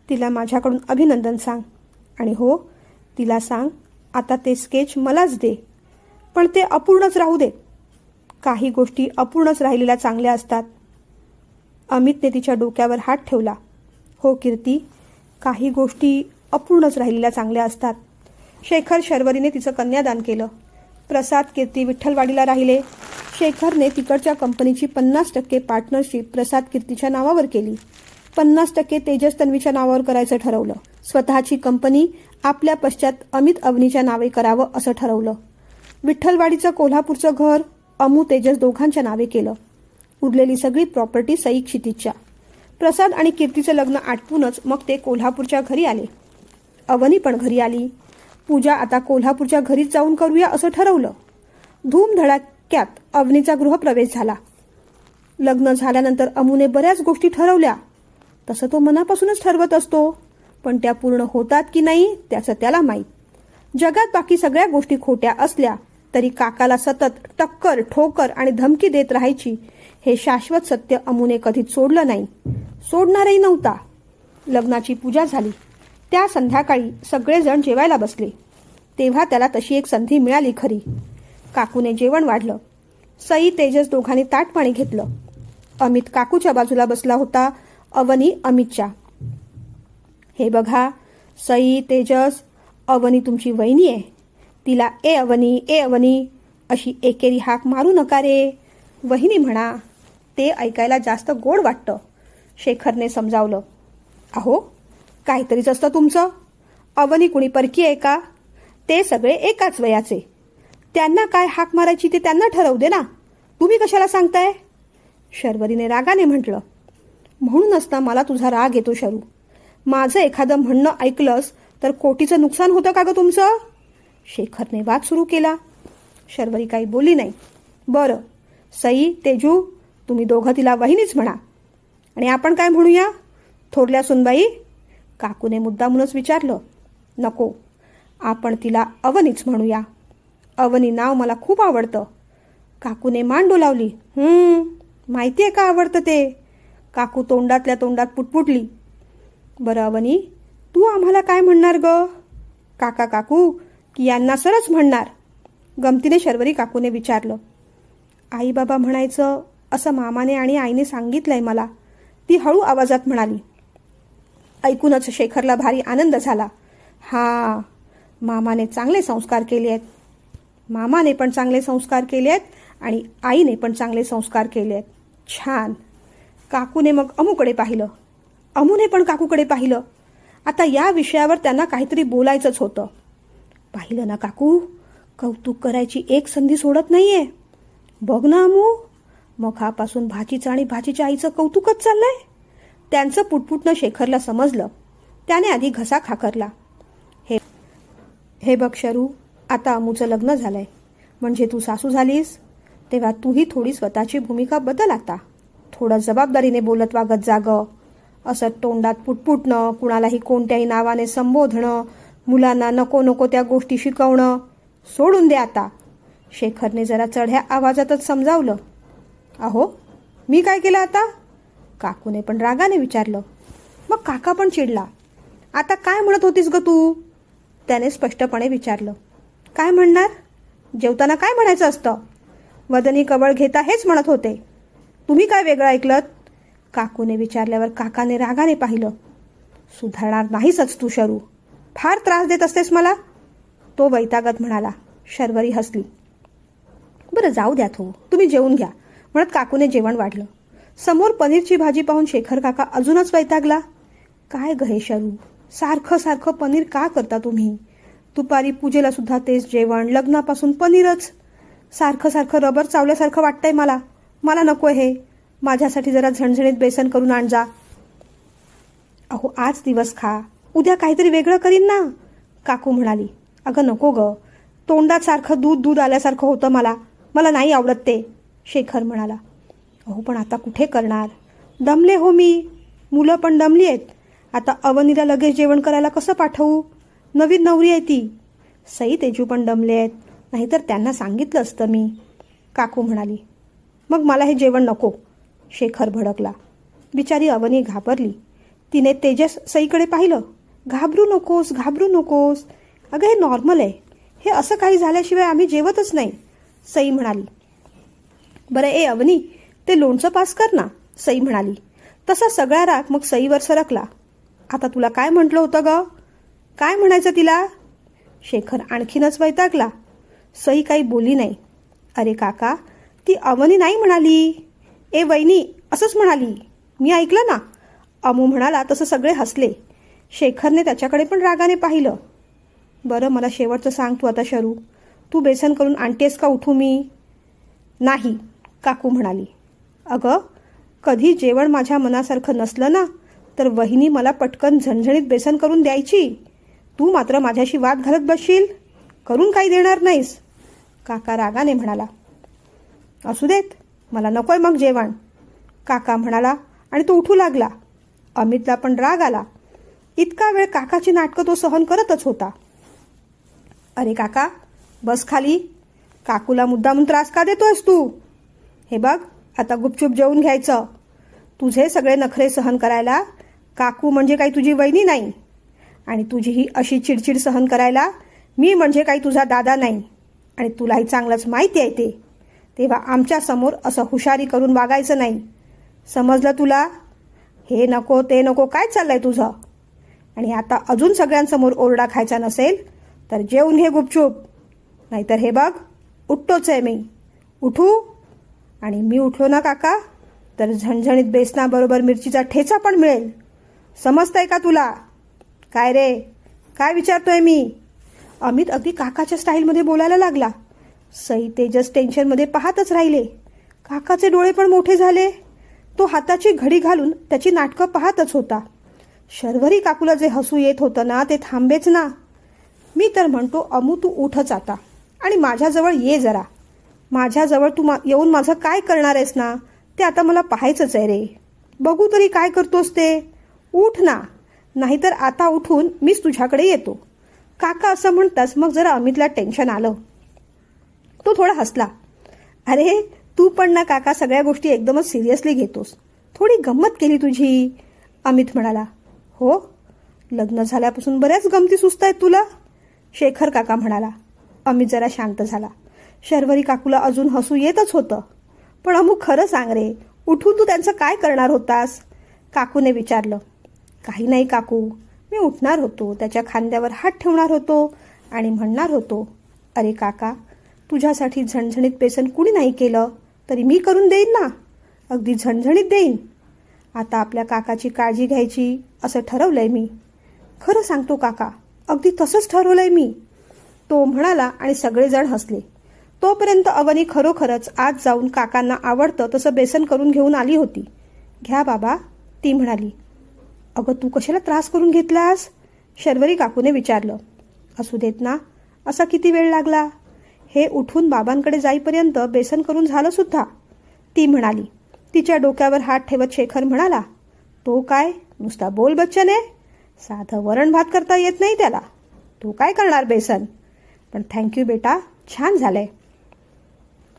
तिला माझ्याकडून अभिनंदन सांग. आणि हो, तिला सांग आता ते स्केच मलाच दे. पण ते अपूर्णच राहू दे. काही गोष्टी अपूर्णच राहिलेल्या चांगल्या असतात. अमितने तिच्या डोक्यावर हात ठेवला. हो कीर्ती, काही गोष्टी अपूर्णच राहिलेल्या चांगल्या असतात. शेखर शर्वरीने तिचं कन्यादान केलं. प्रसाद कीर्ती विठ्ठलवाडीला राहिले. शेखरने तिकडच्या कंपनीची 50% पार्टनरशिप प्रसाद कीर्तीच्या नावावर केली. 50% तेजस तन्वीच्या नावावर करायचं ठरवलं. स्वतःची कंपनी आपल्या पश्चात अमित अवनीच्या नावे करावं असं ठरवलं. विठ्ठलवाडीचं कोल्हापूरचं घर अमू तेजस दोघांच्या नावे केलं. उरलेली सगळी प्रॉपर्टी सई क्षितिजच्या. प्रसाद आणि कीर्तीचं लग्न आटपूनच मग ते कोल्हापूरच्या घरी आले. अवनी पण घरी आली. पूजा आता कोल्हापूरच्या घरीच जाऊन करूया असं ठरवलं. धूमधडाक्यात अवनीचा गृहप्रवेश झाला. लग्न झाल्यानंतर अमूने बऱ्याच गोष्टी ठरवल्या. तसं तो मनापासूनच ठरवत असतो, पण त्या पूर्ण होतात की नाही त्याचं त्याला माहीत. जगात बाकी सगळ्या गोष्टी खोट्या असल्या तरी काकाला सतत टक्कर, ठोकर आणि धमकी देत राहायची हे शाश्वत सत्य अमूने कधीच सोडलं नाही. सोडणारही नव्हता. लग्नाची पूजा झाली. त्या संध्याकाळी सगळेजण जेवायला बसले. तेव्हा त्याला तशी एक संधी मिळाली खरी. काकूने जेवण वाढलं. सई तेजस दोघांनी ताटपाणी घेतलं. अमित काकूच्या बाजूला बसला होता. अवनी अमितच्या. हे बघा सई, तेजस, अवनी तुमची वहिनी आहे. तिला ए अवनी अशी एकेरी हाक मारू नका रे. वहिनी म्हणा, ते ऐकायला जास्त गोड वाटतं, शेखरने समजावलं. अहो, काहीतरीच असतं तुमचं. अवनी कुणी परकी आहे का? ते सगळे एकाच वयाचे. त्यांना काय हाक मारायची ते त्यांना ठरवू दे ना. तुम्ही कशाला सांगताय? शर्वरीने रागाने म्हटलं. म्हणूनच ना मला तुझा राग येतो शरू. माझं एखादं म्हणणं ऐकलंस तर कोटीचं नुकसान होतं का ग तुमचं? शेखरने वाद सुरू केला. शर्वरी काही बोलली नाही. बरं सई, तेजू, तुम्ही दोघं तिला वहिनीच म्हणा. आणि आपण काय म्हणूया? थोरल्या सुनबाई, काकूने मुद्दामूनच विचारलं. नको, आपण तिला अवनीच म्हणूया. अवनी नाव मला खूप आवडतं. काकूने मान डोलावली. माहितीये का आवडतं ते? काकू तोंडातल्या तोंडात पुटपुटली. बरं अवनी, तू आम्हाला काय म्हणणार ग? काका काकू की यांना सरच म्हणणार? गमतीने शर्वरी काकूने विचारलं. आई बाबा म्हणायचं असं मामाने आणि आईने सांगितलंय मला. ती हळू आवाजात म्हणाली. ऐकूनच शेखरला भारी आनंद झाला. हा, मामाने चांगले संस्कार केले आहेत. मामाने पण चांगले संस्कार केले आहेत आणि आईने पण चांगले संस्कार केले आहेत. छान. काकूने मग अमूकडे पाहिलं. अमूने पण काकूकडे पाहिलं. आता या विषयावर त्यांना काहीतरी बोलायचंच होतं. पाहिलं ना काकू, कौतुक करायची एक संधी सोडत नाहीये. बघ ना अमू, मखापासून भाचीचं आणि भाचीच्या आईचं कौतुकच चाललंय. त्यांचं पुटपुटणं शेखरला समजलं. त्याने आधी घसा खाकरला. हे बघ शरू, आता अमूचं लग्न झालंय म्हणजे तू सासू झालीस, तेव्हा तूही थोडी स्वतःची भूमिका बदल. आता थोडं जबाबदारीने बोलत वागत जागं. असं तोंडात पुटपुटणं, कुणालाही कोणत्याही नावाने संबोधणं, मुलांना नको नको त्या गोष्टी शिकवणं सोडून दे आता. शेखरने जरा चढ्या आवाजातच समजावलं. अहो, मी काय केलं आता? काकूने पण रागाने विचारलं. मग काका पण चिडला. आता काय म्हणत होतीस ग तू? त्याने स्पष्टपणे विचारलं. काय म्हणणार? जेवताना काय म्हणायचं असतं? वदनी कवळ घेता हेच म्हणत होते. तुम्ही काय वेगळं ऐकलत? काकूने विचारल्यावर काकाने रागाने पाहिलं. सुधारणार नाहीसच तू शरू, फार त्रास देत असतेस मला, तो वैतागत म्हणाला. शर्वरी हसली. बरं जाऊ द्या, तुम्ही जेवून घ्या म्हणत काकूने जेवण वाढलं. समोर पनीरची भाजी पाहून शेखर काका अजूनच वैतागला. काय ग हे शरू, सारखं सारखं पनीर का करता तुम्ही? दुपारी पूजेला सुद्धा तेच जेवण, लग्नापासून पनीरच. सारखं सारखं रबर चावल्यासारखं वाटतंय मला. मला नको हे. माझ्यासाठी जरा झणझणीत बेसन करून आण जा. अहो, आज दिवस खा, उद्या काहीतरी वेगळं करीन ना, काकू म्हणाली. अगं नको ग, तोंडात सारखं दूध दूध आल्यासारखं होतं मला नाही आवडत ते, शेखर म्हणाला. अहो पण आता कुठे करणार? दमले हो मी. मुलं पण दमली आहेत. आता अवनीला लगेच जेवण करायला कसं पाठवू? नवीन नवरी आहे ती. सई तेजू पण दमले आहेत, नाहीतर त्यांना सांगितलं असतं मी, काकू म्हणाली. मग मला हे जेवण नको, शेखर भडकला. बिचारी अवनी घाबरली. तिने तेजस सईकडे पाहिलं. घाबरू नकोस, घाबरू नकोस. अगं हे नॉर्मल आहे. हे असं काही झाल्याशिवाय आम्ही जेवतच नाही, सई म्हणाली. बरं ए अवनी, ते लोणचं पास कर ना, सई म्हणाली. तसा सगळा राग मग सईवर सरकला. आता तुला काय म्हटलं होतं ग? काय म्हणायचं तिला? शेखर आणखीनच वैतागला. सई काही बोलली नाही. अरे काका, ती अवनी नाही म्हणाली, ए वैनी असंच म्हणाली, मी ऐकलं ना, अमू म्हणाला. तसं सगळे हसले. शेखरने त्याच्याकडे पण रागाने पाहिलं. बरं मला शेवटचं सांग तू आता शरू, तू बेसन करून आणतेस का उठू मी? नाही, काकू म्हणाली. अगं कधी जेवण माझ्या मनासारखं नसलं ना तर वहिनी मला पटकन झणझणीत बेसन करून द्यायची. तू मात्र माझ्याशी वाद घालत बसशील, करून काही देणार नाहीस, काका रागाने म्हणाला. असू देत, मला नकोय मग जेवण, काका म्हणाला आणि तो उठू लागला. अमितला पण राग आला. इतका वेळ काकाची नाटकं तो सहन करतच होता. अरे काका बस खाली, काकूला मुद्दामून त्रास का देतोयस तू? हे बघ आता गुपचूप जेवून घ्यायचं. तुझे सगळे नखरे सहन करायला काकू म्हणजे काही तुझी वहिनी नाही, आणि तुझी ही अशी चिडचिड सहन करायला मी म्हणजे काही तुझा दादा नाही, आणि तुलाही चांगलंच माहिती आहे ते. तेव्हा आमच्या समोर असं हुशारी करून वागायचं नाही, समजलं तुला? हे नको ते नको काय चाललंय तुझं? आणि आता अजून सगळ्यांसमोर ओरडा खायचा नसेल तर जेवून घे गुपचूप, नाहीतर हे बघ उठतोच आहे मी. उठू? आणि मी उठलो ना काका तर झणझणीत बेसनाबरोबर मिरचीचा ठेचा पण मिळेल, समजतंय का तुला? काय रे, काय विचारतोय मी? अमित अगदी काकाच्या स्टाईलमध्ये बोलायला लागला. सई तेजस टेन्शनमध्ये पाहतच राहिले. काकाचे डोळे पण मोठे झाले. तो हाताची घडी घालून त्याची नाटकं पाहतच होता. शर्वरी काकूला जे हसू येत होतं ना ते थांबेच ना. मी तर म्हणतो अमू तू उठच आता आणि माझ्याजवळ ये जरा. माझ्याजवळ तू येऊन माझं काय करणार आहेस ना ते आता मला पाहायचंच आहे रे. बघू तरी काय करतोस ते. उठ ना, नाहीतर आता उठून मीच तुझ्याकडे येतो, काका असं म्हणताच मग जरा अमितला टेन्शन आलं. तो थोडा हसला. अरे तू पण ना काका सगळ्या गोष्टी एकदमच सिरियसली घेतोस, थोडी गंमत केली तुझी, अमित म्हणाला. हो, लग्न झाल्यापासून बऱ्याच गमती सुचत आहेत तुला, शेखर काका म्हणाला. अमित जरा शांत झाला. शर्वरी काकूला अजून हसू येतच होतं. पण अमू खरं सांग रे, उठून तू त्यांचं काय करणार होतास? काकूने विचारलं. काही नाही काकू, मी उठणार होतो, त्याच्या खांद्यावर हात ठेवणार होतो आणि म्हणणार होतो, अरे काका, तुझ्यासाठी झणझणीत बेसन कुणी नाही केलं तरी मी करून देईन ना, अगदी झणझणीत देईन. आता आपल्या काकाची काळजी घ्यायची असं ठरवलंय मी. खरं सांगतो काका, अगदी तसंच ठरवलंय मी, तो म्हणाला आणि सगळेजण हसले. तोपर्यंत अवनी खरोखरच आज जाऊन काकांना आवडतं तसं बेसन करून घेऊन आली होती. घ्या बाबा, ती म्हणाली. अगं तू कशाला त्रास करून घेतलास, शर्वरी काकूने विचारलं. असू देत ना, असा किती वेळ लागला, हे उठून बाबांकडे जाईपर्यंत बेसन करून झालं सुद्धा, ती म्हणाली. तिच्या डोक्यावर हात ठेवत शेखर म्हणाला, तो काय नुसता बोल बच्चन आहे, साधं वरण भात करता येत नाही त्याला, तो काय करणार बेसन. पण थँक्यू बेटा, छान झालंय.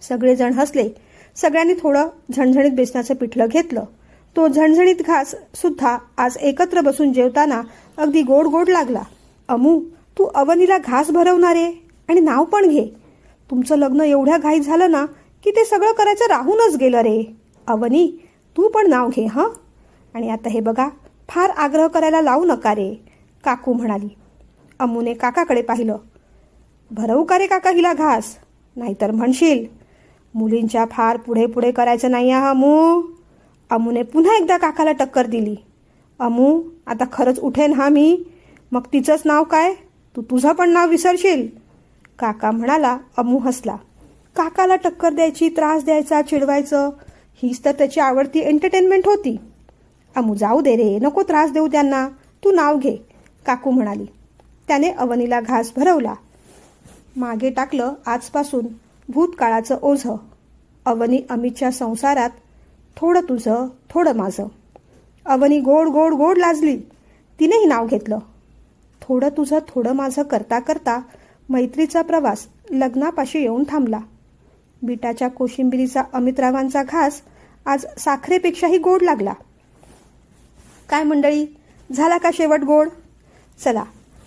सगळेजण हसले. सगळ्यांनी थोडं झणझणीत बेसनाचं पिठलं घेतलं. तो झणझणीत घास सुद्धा आज एकत्र बसून जेवताना अगदी गोड गोड लागला. अमू, तू अवनीला घास भरवणारे आणि नाव पण घे. तुमचं लग्न एवढ्या घाईत झालं ना की ते सगळं करायचं राहूनच गेलं रे. अवनी, तू पण नाव घे हं. आणि आता हे बघा, फार आग्रह करायला लावू नका रे, काकू म्हणाली. अमूने काकाकडे पाहिलं. भरवू का रे काका हिला घास, नाहीतर म्हणशील मुलींच्या फार पुढे पुढे करायचं नाही हा अमू. अमूने पुन्हा एकदा काकाला टक्कर दिली. अमू, आता खरंच उठेन हा मी, मग तिचंच नाव काय, तू तुझं पण नाव विसरशील, काका म्हणाला. अमू हसला. काकाला टक्कर द्यायची, त्रास द्यायचा, चिडवायचं, हीच तर त्याची आवडती एंटरटेनमेंट होती. अमू, जाऊ दे रे, नको त्रास देऊ त्यांना, तू नाव घे, काकू म्हणाली. त्याने अवनीला घास भरवला. मागे टाकलं आजपासून भूतकाळाचं ओझं. अवनी अमितच्या संसारात थोडं तुझं थोडं माझं. अवनी गोड गोड गोड लाजली. तिनेही नाव घेतलं. थोडं तुझं थोडं माझं करता करता मैत्रीचा प्रवास लग्नापाशी येऊन थांबला. बीटाच्या कोशिंबिरीचा अमितरावांचा घास आज साखरेपेक्षाही गोड लागला. काय मंडळी, झाला का शेवट गोड? चला,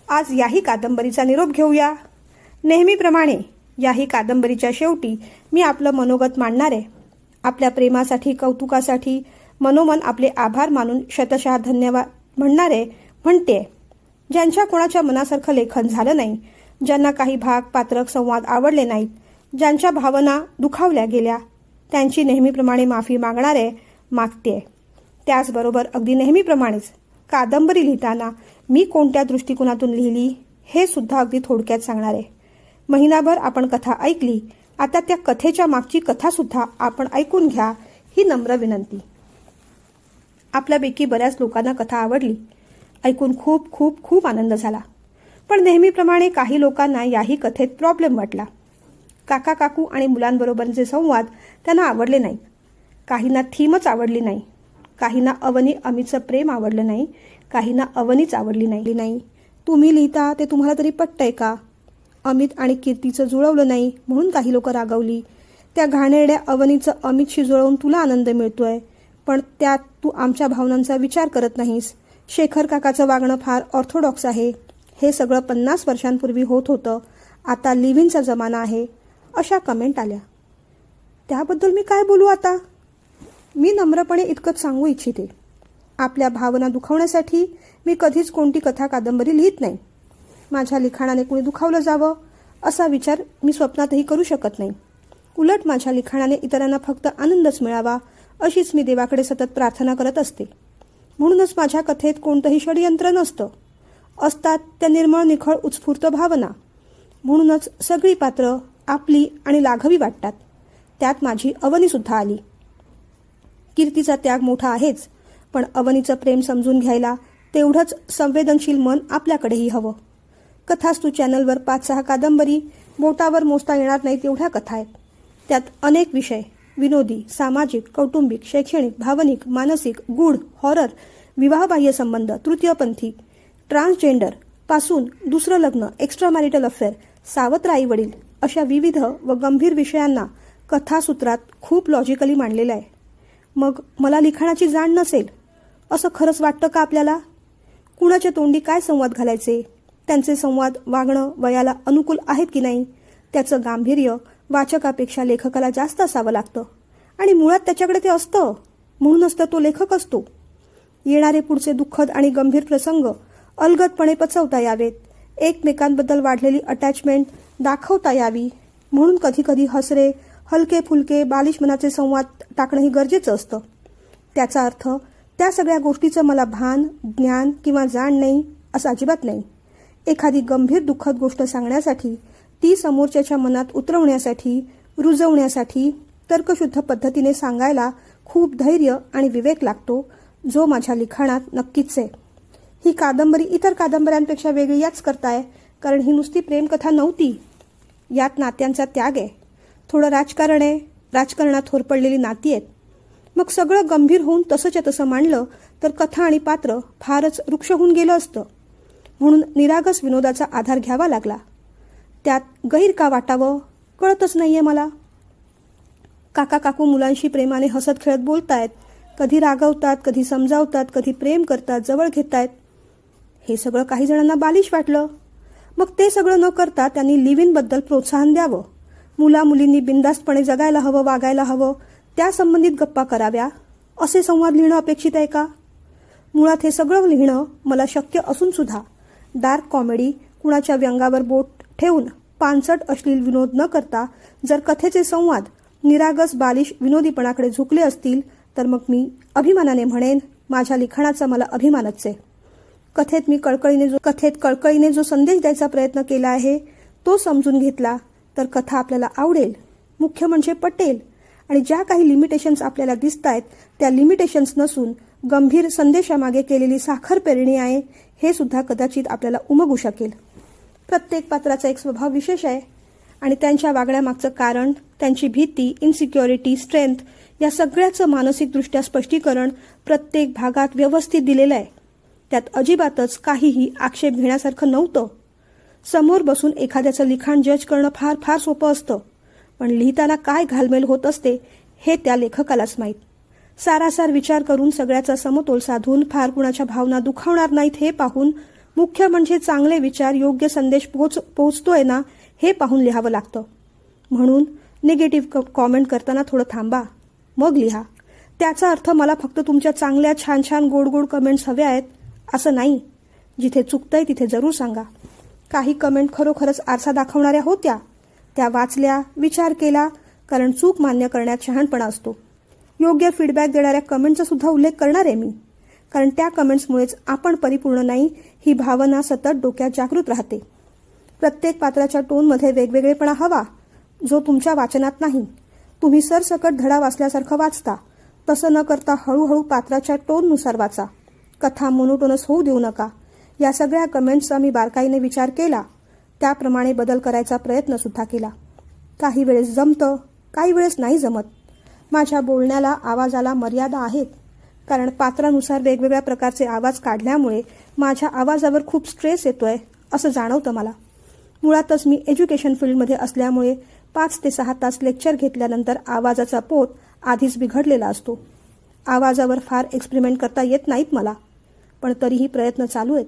आज याही कादंबरीचा निरोप घेऊया. नेहमीप्रमाणे याही कादंबरीच्या शेवटी मी आपलं मनोगत मांडणार आहे. आपल्या प्रेमासाठी, कौतुकासाठी मनोमन आपले आभार मानून शतशः धन्यवाद म्हणते. ज्यांच्या कोणाच्या मनासारखं लेखन झालं नाही, ज्यांना काही भाग, पात्र, संवाद आवडले नाहीत, ज्यांच्या भावना दुखावल्या गेल्या, त्यांची नेहमीप्रमाणे माफी मागते. त्याचबरोबर अगदी नेहमीप्रमाणेच कादंबरी लिहिताना मी कोणत्या दृष्टिकोनातून लिहिली हे सुद्धा अगदी थोडक्यात सांगणार आहे. महिनाभर आपण कथा ऐकली, आता त्या कथेच्या मागची कथासुद्धा आपण ऐकून घ्या, ही नम्र विनंती. आपल्यापैकी बऱ्याच लोकांना कथा आवडली, ऐकून खूप खूप खूप आनंद झाला. पण नेहमीप्रमाणे काही लोकांना याही कथेत प्रॉब्लेम वाटला. काका काकू आणि मुलांबरोबरचे संवाद त्यांना आवडले नाहीत. काहींना थीमच आवडली नाही, काहींना अवनी अमितचं प्रेम आवडलं नाही, काहींना अवनीच आवडली नाही. तुम्ही लिहिता ते तुम्हाला तरी पटतंय का? अमित आणि कीर्तीचं जुळवलं नाही म्हणून काही लोक रागवली. त्या घाणेरड्या अवनीचं अमितशी जुळवून तुला आनंद मिळतोय, पण त्यात तू आमच्या भावनांचा विचार करत नाहीस. शेखर काकाचं वागणं फार ऑर्थोडॉक्स आहे. हे सगळं 50 वर्षांपूर्वी होत होतं, आता लिव्हिंगचा जमाना आहे, अशा कमेंट आल्या. त्याबद्दल मी काय बोलू आता? मी नम्रपणे इतकंच सांगू इच्छिते, आपल्या भावना दुखावण्यासाठी मी कधीच कोणती कथा कादंबरी लिहित नाही. माझ्या लिखाणाने कुणी दुखावलं जावं असा विचार मी स्वप्नातही करू शकत नाही. उलट माझ्या लिखाणाने इतरांना फक्त आनंदच मिळावा अशीच मी देवाकडे सतत प्रार्थना करत असते. म्हणूनच माझ्या कथेत कोणतंही षडयंत्र नसतं. असतात त्या निर्मळ निखळ उत्स्फूर्त भावना. म्हणूनच सगळी पात्र आपली आणि लाघवी वाटतात. त्यात माझी अवनीसुद्धा आली. कीर्तीचा त्याग मोठा आहेच, पण अवनीचं प्रेम समजून घ्यायला तेवढंच संवेदनशील मन आपल्याकडेही हवं. कथास्तू चॅनलवर 5-6 कादंबरी बोटावर मोजता येणार नाही तेवढ्या कथा आहेत. त्यात अनेक विषय, विनोदी, सामाजिक, कौटुंबिक, शैक्षणिक, भावनिक, मानसिक, गूढ, हॉरर, विवाहबाह्य संबंध, तृतीयपंथी, ट्रान्सजेंडर पासून दुसरं लग्न, एक्स्ट्रा मॅरिटल अफेअर, सावत्र आई वडील अशा विविध व गंभीर विषयांना कथासूत्रात खूप लॉजिकली मांडलेलं आहे. मग मला लिखाणाची जाण नसेल असं खरंच वाटतं का आपल्याला? कुणाच्या तोंडी काय संवाद घालायचे, त्यांचे संवाद वागणं वयाला अनुकूल आहेत की नाही, त्याचं गांभीर्य वाचकापेक्षा लेखकाला जास्त असावं लागतं. आणि मुळात त्याच्याकडे ते असतं, म्हणूनच तर तो लेखक असतो. येणारे पुढचे दुःखद आणि गंभीर प्रसंग अलगदपणे पचवता यावेत, एकमेकांबद्दल वाढलेली अटॅचमेंट दाखवता यावी म्हणून कधी कधी हसरे, हलके फुलके, बालिश मनाचे संवाद टाकणंही गरजेचं असतं. त्याचा अर्थ त्या सगळ्या गोष्टीचं मला भान, ज्ञान किंवा जाण नाही असं अजिबात नाही. एखादी गंभीर दुःखद गोष्ट सांगण्यासाठी, ती समोरच्याच्या मनात उतरवण्यासाठी, रुजवण्यासाठी तर्कशुद्ध पद्धतीने सांगायला खूप धैर्य आणि विवेक लागतो, जो माझ्या लिखाणात नक्कीच आहे. ही कादंबरी इतर कादंबऱ्यांपेक्षा वेगळी याच करताय कारण ही नुसती प्रेमकथा नव्हती. यात नात्यांचा त्याग आहे, थोडं राजकारण आहे, राजकारणात होरपडलेली नाती आहेत. मग सगळं गंभीर होऊन तसंच्या तसं मांडलं तर कथा आणि पात्र फारच वृक्ष होऊन गेलं असतं. म्हणून निरागस विनोदाचा आधार घ्यावा लागला. त्यात गैर का वाटावं कळतच नाहीये मला. काका काकू मुलांशी प्रेमाने हसत खेळत बोलतायत, कधी रागवतात, कधी समजावतात, कधी प्रेम करतात, जवळ घेतायत. हे सगळं काही जणांना बालिश वाटलं. मग ते सगळं न करता त्यांनी लिव्ह इनबद्दल प्रोत्साहन द्यावं. मुला मुलींनी बिनधास्तपणे जगायला हवं, वागायला हवं, त्या संबंधित गप्पा कराव्या, असे संवाद लिहिणं अपेक्षित आहे का? मुळात हे सगळं लिहिणं मला शक्य असून सुद्धा डार्क कॉमेडी, कुणाच्या व्यंगावर बोट ठेवून पानसट अश्लील विनोद न करता जर कथेचे संवाद निरागस बालिश विनोदीपणाकडे झुकले असतील तर मग मी अभिमानाने म्हणेन, माझ्या लिखाणाचा मला अभिमानच आहे. कथेत कळकळीने जो संदेश द्यायचा प्रयत्न केला आहे तो समजून घेतला तर कथा आपल्याला आवडेल, मुख्य म्हणजे पटेल. आणि ज्या काही लिमिटेशन्स आपल्याला दिसत आहेत त्या लिमिटेशन्स नसून गंभीर संदेशामागे केलेली साखर पेरणी आहे, हे सुद्धा कदाचित आपल्याला उमगू शकेल. प्रत्येक पात्राचा एक स्वभाव विशेष आहे आणि त्यांच्या वागण्यामागचं कारण, त्यांची भीती, इन्सिक्युरिटी, स्ट्रेंथ या सगळ्याचं मानसिकदृष्ट्या स्पष्टीकरण प्रत्येक भागात व्यवस्थित दिलेलं आहे. त्यात अजिबातच काहीही आक्षेप घेण्यासारखं नव्हतं. समोर बसून एखाद्याचं लिखाण जज करणं फार फार सोपं असतं, पण लिहिताना काय घालमेल होत असते हे त्या लेखकालाच माहीत. सारासार विचार करून सगळ्याचा समतोल साधून फार कुणाच्या भावना दुखावणार नाहीत हे पाहून, मुख्य म्हणजे चांगले विचार, योग्य संदेश पोहोचतोय ना हे पाहून लिहावं लागतं. म्हणून निगेटिव्ह कॉमेंट करताना थोडं थांबा, मग लिहा. त्याचा अर्थ मला फक्त तुमच्या चांगल्या छान छान गोड गोड कमेंट्स हव्या आहेत असं नाही. जिथे चुकतंय तिथे जरूर सांगा. काही कमेंट खरोखरच आरसा दाखवणाऱ्या होत्या, त्या वाचल्या, विचार केला, कारण चूक मान्य करण्यात शहाणपणा असतो. योग्य फीडबॅक देणाऱ्या कमेंटचा सुद्धा उल्लेख करणार आहे मी, कारण त्या कमेंट्समुळेच आपण परिपूर्ण नाही ही भावना सतत डोक्यात जागृत राहते. प्रत्येक पात्राच्या टोनमध्ये वेगवेगळेपणा हवा, जो तुमच्या वाचनात नाही. तुम्ही सरसकट धडा वाचल्यासारखं वाचता, तसं न करता हळूहळू पात्राच्या टोननुसार वाचा. कथा मोनोटोनस होऊ देऊ नका. या सगळ्या कमेंट्सचा मी बारकाईने विचार केला, त्याप्रमाणे बदल करायचा प्रयत्न सुद्धा केला. काही वेळेस जमतं, काही वेळेस नाही जमत. माझ्या बोलण्याला, आवाजाला मर्यादा आहेत, कारण पात्रानुसार वेगवेगळ्या प्रकारचे आवाज काढल्यामुळे माझ्या आवाजावर खूप स्ट्रेस येतोय असं जाणवतं मला. मुळातच मी एज्युकेशन फील्डमध्ये असल्यामुळे 5 ते 6 तास लेक्चर घेतल्यानंतर आवाजाचा पोत आधीच बिघडलेला असतो. आवाजावर फार एक्सपेरिमेंट करता येत नाहीत मला, पण तरीही प्रयत्न चालू आहेत.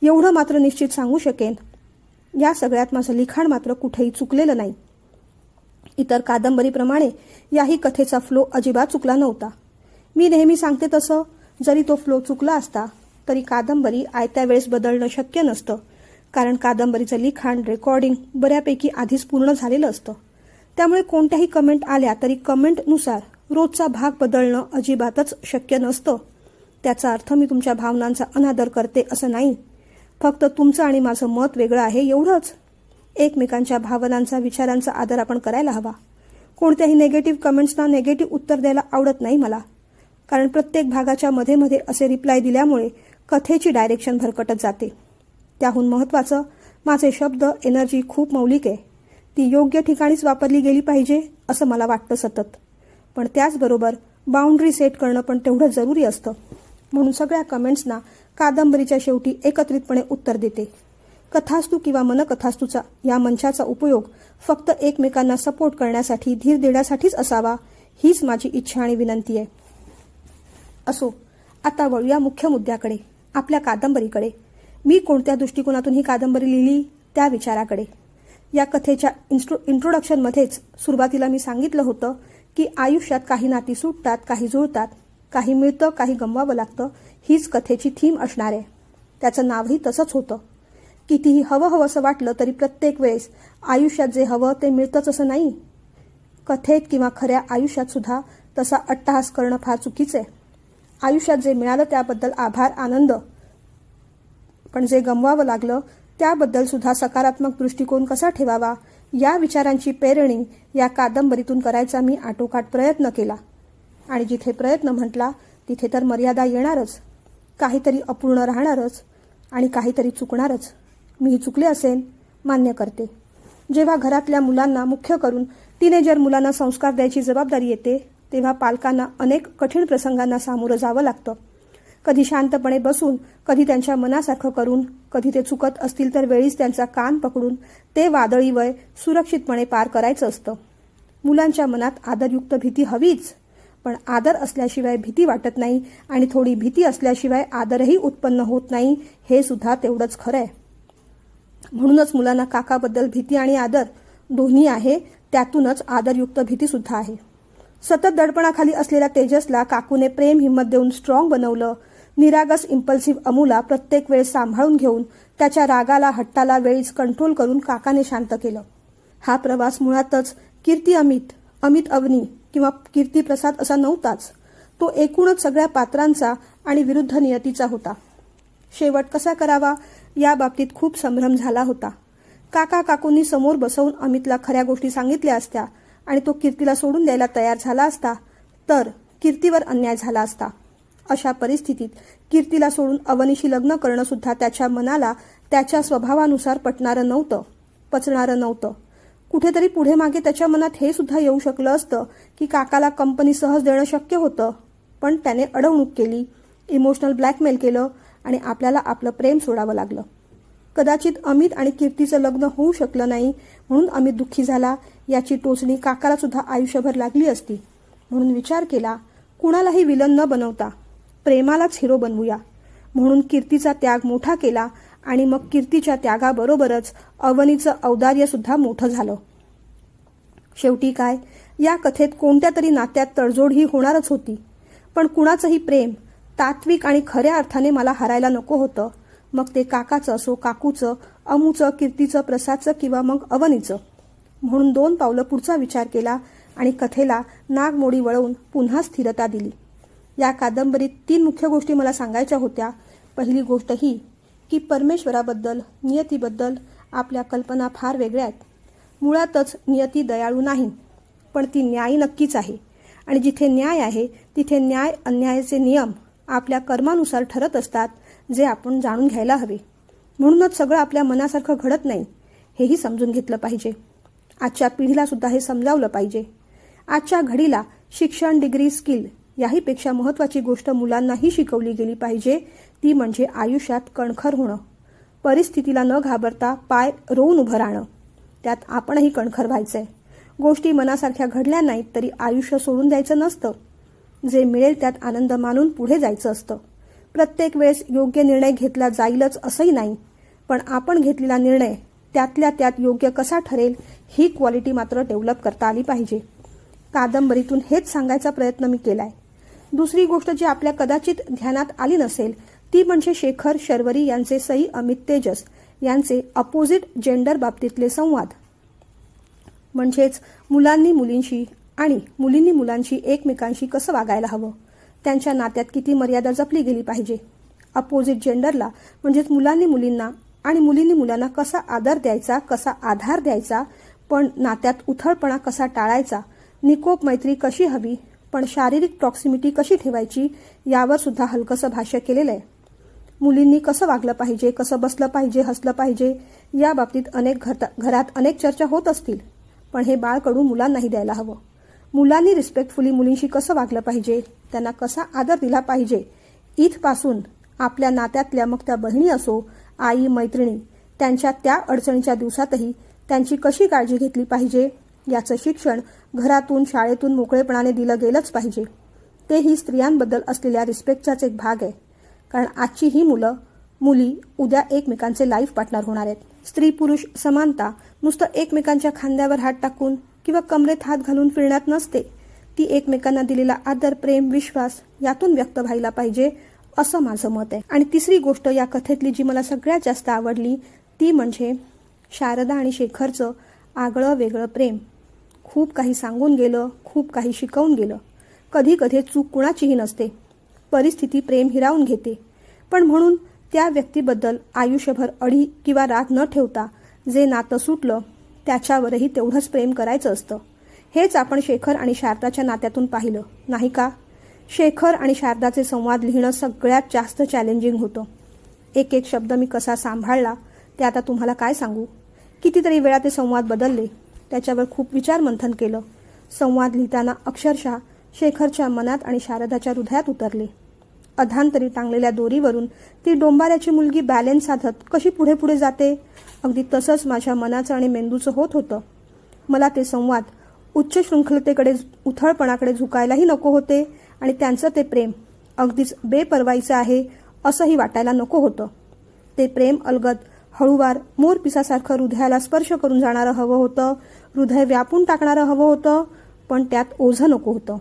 एवढं मात्र निश्चित सांगू शकेन, या सगळ्यात माझं लिखाण मात्र कुठेही चुकलेलं नाही. इतर कादंबरीप्रमाणे याही कथेचा फ्लो अजिबात चुकला नव्हता. मी नेहमी सांगते तसं, जरी तो फ्लो चुकला असता तरी कादंबरी आयत्या वेळेस बदलणं शक्य नसतं, कारण कादंबरीचं लिखाण, रेकॉर्डिंग बऱ्यापैकी आधीच पूर्ण झालेलं असतं. त्यामुळे कोणत्याही कमेंट आल्या तरी कमेंटनुसार रोजचा भाग बदलणं अजिबातच शक्य नसतं. त्याचा अर्थ मी तुमच्या भावनांचा अनादर करते असं नाही, फक्त तुमचं आणि माझं मत वेगळं आहे एवढंच. एकमेकांच्या भावनांचा, विचारांचा आदर आपण करायला हवा. कोणत्याही नेगेटिव्ह कमेंट्सना नेगेटिव्ह उत्तर द्यायला आवडत नाही मला, कारण प्रत्येक भागाच्या मध्ये मध्ये असे रिप्लाय दिल्यामुळे कथेची डायरेक्शन भरकटत जाते. त्याहून महत्त्वाचं, माझे शब्द, एनर्जी खूप मौलिक आहे. ती योग्य ठिकाणीच वापरली गेली पाहिजे असं मला वाटतं सतत. पण त्याचबरोबर बाउंड्री सेट करणं पण तेवढं जरुरी असतं. म्हणून सगळ्या कमेंट्सना कादंबरीच्या शेवटी एकत्रितपणे उत्तर देते. कथास्तू किंवा मनकथास्तूचा या मंचाचा उपयोग फक्त एकमेकांना सपोर्ट करण्यासाठी, धीर देण्यासाठीच असावा, हीच माझी इच्छा आणि विनंती आहे. असो, आता वळूया मुख्य मुद्द्याकडे, आपल्या कादंबरीकडे. मी कोणत्या दृष्टिकोनातून ही कादंबरी लिहिली त्या विचाराकडे. या कथेच्या इंट्रोडक्शनमध्येच सुरुवातीला मी सांगितलं होतं की आयुष्यात काही नाती सुटतात, काही जुळतात. काही मिळतं, काही गमवावं लागतं, हीच कथेची थीम असणार आहे. त्याचं नावही तसंच होतं. कितीही हवंसं वाटलं तरी प्रत्येक वेळेस आयुष्यात जे हवं ते मिळतंच असं नाही. कथेत किंवा खऱ्या आयुष्यात सुद्धा तसा अट्टहास करणं फार चुकीचं आहे. आयुष्यात जे मिळालं त्याबद्दल आभार, आनंद, पण जे गमवावं लागलं त्याबद्दल सुद्धा सकारात्मक दृष्टिकोन कसा ठेवावा या विचारांची पेरणी या कादंबरीतून करायचा मी आटोकाट प्रयत्न केला. आणि जिथे प्रयत्न म्हटला तिथे तर मर्यादा येणारच, काहीतरी अपूर्ण राहणारच आणि काहीतरी चुकणारच. मीही चुकले असेल, मान्य करते. जेव्हा घरातल्या मुलांना, मुख्य करून टीनेजर मुलांना संस्कार द्यायची जबाबदारी येते तेव्हा पालकांना अनेक कठीण प्रसंगांना सामोरं जावं लागतं. कधी शांतपणे बसून, कधी त्यांच्या मनासारखं करून, कधी ते चुकत असतील तर वेळीच त्यांचा कान पकडून ते वादळी वय सुरक्षितपणे पार करायचं असतं. मुलांच्या मनात आदरयुक्त भीती हवीच, पण आदर असल्याशिवाय भीती वाटत नाही आणि थोडी भीती असल्याशिवाय आदरही उत्पन्न होत नाही, हे सुद्धा तेवढंच खरं आहे. म्हणूनच मुलांना काकाबद्दल भीती आणि आदर दोन्ही आहे, त्यातूनच आदरयुक्त भीती सुद्धा आहे. सतत दडपणाखाली असलेल्या तेजसला काकूने प्रेम हिंमत देऊन स्ट्रॉंग बनवलं. निरागस इम्पल्सिव्ह अमूला प्रत्येक वेळेस सांभाळून घेऊन त्याच्या रागाला, हट्टाला वेळीच कंट्रोल करून काकाने शांत केलं. हा प्रवास मुळातच कीर्ती अमित, अमित अवनी किंवा कीर्ती प्रसाद असा नव्हताच. तो एकूणच सगळ्या पात्रांचा आणि विरुद्ध नियतीचा होता. शेवट कसा करावा या बाबतीत खूप संभ्रम झाला होता. काकूंनी समोर बसवून अमितला खऱ्या गोष्टी सांगितल्या असत्या आणि तो कीर्तीला सोडून द्यायला तयार झाला असता तर कीर्तीवर अन्याय झाला असता. अशा परिस्थितीत कीर्तीला सोडून अवनीशी लग्न करणं सुद्धा त्याच्या मनाला त्याच्या स्वभावानुसार पटणारं नव्हतं, पचणारं नव्हतं. कुठेतरी पुढे मागे त्याच्या मनात हे सुद्धा येऊ शकलं असतं की काकाला कंपनी सहज देणं शक्य होतं, पण त्याने अडवणूक केली, इमोशनल ब्लॅकमेल केलं आणि आपल्याला आपलं प्रेम सोडावं लागलं. कदाचित अमित आणि कीर्तीचं लग्न होऊ शकलं नाही म्हणून अमित दुःखी झाला, याची टोचणी काकाला सुद्धा आयुष्यभर लागली असती. म्हणून विचार केला, कुणालाही विलन न बनवता प्रेमालाच हिरो बनवूया. म्हणून कीर्तीचा त्याग मोठा केला आणि मग कीर्तीच्या त्यागाबरोबरच अवनीचं औदार्य सुद्धा मोठं झालं. शेवटी काय, या कथेत कोणत्या तरी नात्यात तडजोड ही होणारच होती, पण कुणाचंही प्रेम तात्विक आणि खऱ्या अर्थाने मला हरायला नको होतं. मग ते काकाचं असो, काकूचं, अमूचं, कीर्तीचं, प्रसादचं किंवा मग अवनीचं. म्हणून 2 पावलं पुढचा विचार केला आणि कथेला नागमोडी वळवून पुन्हा स्थिरता दिली. या कादंबरीत 3 मुख्य गोष्टी मला सांगायच्या होत्या. पहिली गोष्ट ही की परमेश्वराबद्दल, नियतीबद्दल आपल्या कल्पना फार वेगळ्या आहेत. मुळातच नियती दयाळू नाही, पण ती न्यायी नक्कीच आहे. आणि जिथे न्याय आहे तिथे न्याय अन्यायाचे नियम आपल्या कर्मानुसार ठरत असतात, जे आपण जाणून घ्यायला हवे. म्हणूनच सगळं आपल्या मनासारखं घडत नाही, हेही समजून घेतलं पाहिजे. आजच्या पिढीला सुद्धा हे समजावलं पाहिजे. आजच्या घडीला शिक्षण, डिग्री, स्किल याहीपेक्षा महत्त्वाची गोष्ट मुलांनाही शिकवली गेली पाहिजे, ती म्हणजे आयुष्यात कणखर होणं, परिस्थितीला न घाबरता पाय रोवून उभं राहणं. त्यात आपणही कणखर व्हायचंय. गोष्टी मनासारख्या घडल्या नाहीत तरी आयुष्य सोडून द्यायचं नसतं. जे मिळेल त्यात आनंद मानून पुढे जायचं असतं. प्रत्येक वेळेस योग्य निर्णय घेतला जाईलच असंही नाही, पण आपण घेतलेला निर्णय त्यातल्या त्यात योग्य कसा ठरेल ही क्वालिटी मात्र डेव्हलप करता आली पाहिजे. कादंबरीतून हेच सांगायचा प्रयत्न मी केलाय. दुसरी गोष्ट जी आपल्या कदाचित ध्यानात आली नसेल ती म्हणजे शेखर शर्वरी यांचे सई अमित तेजस यांचे अपोजिट जेंडर बाबतीतले संवाद. म्हणजेच मुलांनी मुलींशी आणि मुलींनी मुलांशी एकमेकांशी कसं वागायला हवं, त्यांच्या नात्यात किती मर्यादा जपली गेली पाहिजे. अपोजिट जेंडरला म्हणजेच मुलांनी मुलींना आणि मुलींनी मुलांना कसा आदर द्यायचा, कसा आधार द्यायचा, पण नात्यात उथळपणा कसा टाळायचा, निकोप मैत्री कशी हवी, पण शारीरिक प्रॉक्सिमिटी कशी ठेवायची, यावर सुद्धा हलकंसं भाष्य केलेलं आहे. मुलींनी कसं वागलं पाहिजे, कसं बसलं पाहिजे, हसलं पाहिजे, या बाबतीत घरात अनेक चर्चा होत असतील, पण हे बाळकडू मुलांनाही द्यायला हवं. मुलांनी रिस्पेक्टफुली मुलींशी कसं वागलं पाहिजे, त्यांना कसा आदर दिला पाहिजे, इथपासून आपल्या नात्यातल्या मग त्या बहिणी असो, आई, मैत्रिणी, त्यांच्या त्या अडचणीच्या दिवसातही त्यांची कशी काळजी घेतली पाहिजे, याचं शिक्षण घरातून, शाळेतून मोकळेपणाने दिलं गेलंच पाहिजे. तेही स्त्रियांबद्दल असलेल्या रिस्पेक्टचाच एक भाग आहे. कारण आजची ही मुली उद्या एकमेकांचे लाईफ पार्टनर होणार आहेत. स्त्री पुरुष समानता नुसतं एकमेकांच्या खांद्यावर हात टाकून किंवा कमरेत हात घालून फिरण्यात नसते, ती एकमेकांना दिलेला आदर, प्रेम, विश्वास यातून व्यक्त व्हायला पाहिजे असं माझं मत आहे. आणि तिसरी गोष्ट या कथेतली जी मला सगळ्यात जास्त आवडली ती म्हणजे शारदा आणि शेखरचं आगळं वेगळं प्रेम. खूप काही सांगून गेलं, खूप काही शिकवून गेलं. कधी कधी चूक कुणाचीही नसते, परिस्थिती प्रेम हिरावून घेते. पण म्हणून त्या व्यक्तीबद्दल आयुष्यभर अढी किंवा राग न ठेवता जे नातं सुटलं त्याच्यावरही तेवढंच प्रेम करायचं असतं. हेच आपण शेखर आणि शारदाच्या नात्यातून पाहिलं नाही का? शेखर आणि शारदाचे संवाद लिहिणं सगळ्यात जास्त चॅलेंजिंग होतं. एक एक शब्द मी कसा सांभाळला ते आता तुम्हाला काय सांगू. कितीतरी वेळा ते संवाद बदलले, त्याच्यावर खूप विचार मंथन केलं. संवाद लिहिताना अक्षरशः शेखरच्या मनात आणि शारदाच्या हृदयात उतरले. अधांतरी टांगलेल्या दोरीवरून ती डोंबाऱ्याची मुलगी बॅलेन्स साधत कशी पुढे पुढे जाते, अगदी तसंच माझ्या मनाचं आणि मेंदूचं होत होतं. मला ते संवाद उच्च शृंखलतेकडे, उथळपणाकडे झुकायलाही नको होते आणि त्यांचं ते प्रेम अगदीच बेपर्वाईचं आहे असंही वाटायला नको होतं. ते प्रेम अलगद, हळूवार, मोरपिसासारखं हृदयाला स्पर्श करून जाणारं हवं होतं, हृदय व्यापून टाकणारं हवं होतं, पण त्यात ओझं नको होतं.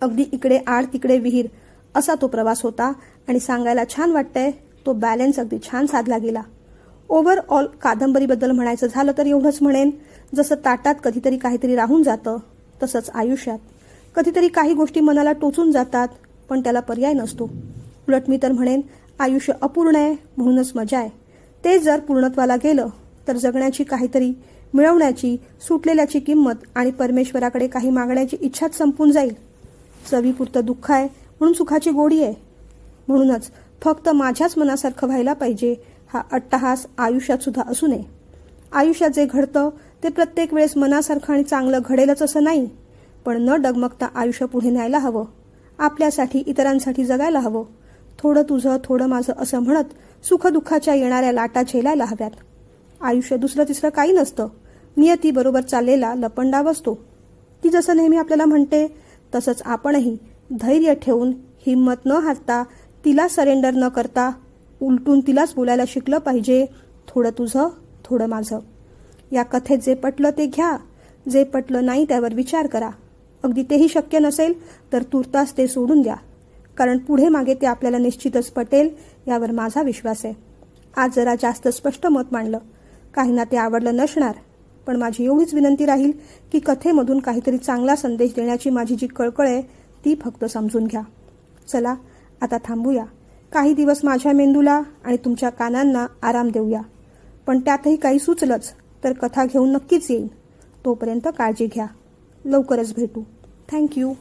अगदी इकडे आड तिकडे विहीर असा तो प्रवास होता आणि सांगायला छान वाटतंय तो बॅलन्स अगदी छान साधला गेला. ओव्हरऑल कादंबरीबद्दल म्हणायचं झालं तर एवढंच म्हणेन, जसं ताटात कधीतरी काहीतरी राहून जातं तसंच आयुष्यात कधीतरी काही गोष्टी मनाला टोचून जातात पण त्याला पर्याय नसतो. उलट मी तर म्हणेन आयुष्य अपूर्ण आहे म्हणूनच मजा आहे. ते जर पूर्णत्वाला गेलं तर जगण्याची, काहीतरी मिळवण्याची, सुटलेल्याची किंमत आणि परमेश्वराकडे काही मागण्याची इच्छाच संपून जाईल. चवीपुरतं दुःख आहे म्हणून सुखाची गोडी आहे. म्हणूनच फक्त माझ्याच मनासारखं व्हायला पाहिजे हा अट्टहास आयुष्यात सुद्धा असू नये. आयुष्यात जे घडतं ते प्रत्येक वेळेस मनासारखं आणि चांगलं घडेलच असं नाही, पण न डगमगता आयुष्य पुढे न्यायला हवं. आपल्यासाठी, इतरांसाठी जगायला हवं. थोडं तुझं थोडं माझं असं म्हणत सुखदुःखाच्या येणाऱ्या लाटा झेलायला हव्यात. आयुष्य दुसरं तिसरं काही नसतं, नियती बरोबर चाललेला लपंडाव असतो. ती जसं नेहमी आपल्याला म्हणते तसंच आपणही धैर्य ठेवून, हिंमत न हारता, तिला सरेंडर न करता उलटून तिलाच बोलायला शिकलं पाहिजे. थोडं तुझं थोडं माझं. या कथेत जे पटलं ते घ्या, जे पटलं नाही त्यावर विचार करा. अगदी तेही शक्य नसेल तर तुर्तास ते सोडून द्या, कारण पुढे मागे ते आपल्याला निश्चितच पटेल यावर माझा विश्वास आहे. आज जरा जास्त स्पष्ट मत मांडलं, काहींना ते आवडलं नसणार, पण माझी एवढीच विनंती राहील की कथेमधून काहीतरी चांगला संदेश देण्याची माझी जी कळकळ आहे ती फक्त समजून घ्या. चला आता थांबूया. काही दिवस माझ्या मेंदूला आणि तुमच्या कानांना आराम देऊया. पण त्यातही काही सुचलंच तर कथा घेऊन नक्कीच येईन. तोपर्यंत काळजी घ्या. लवकरच भेटू. थँक्यू.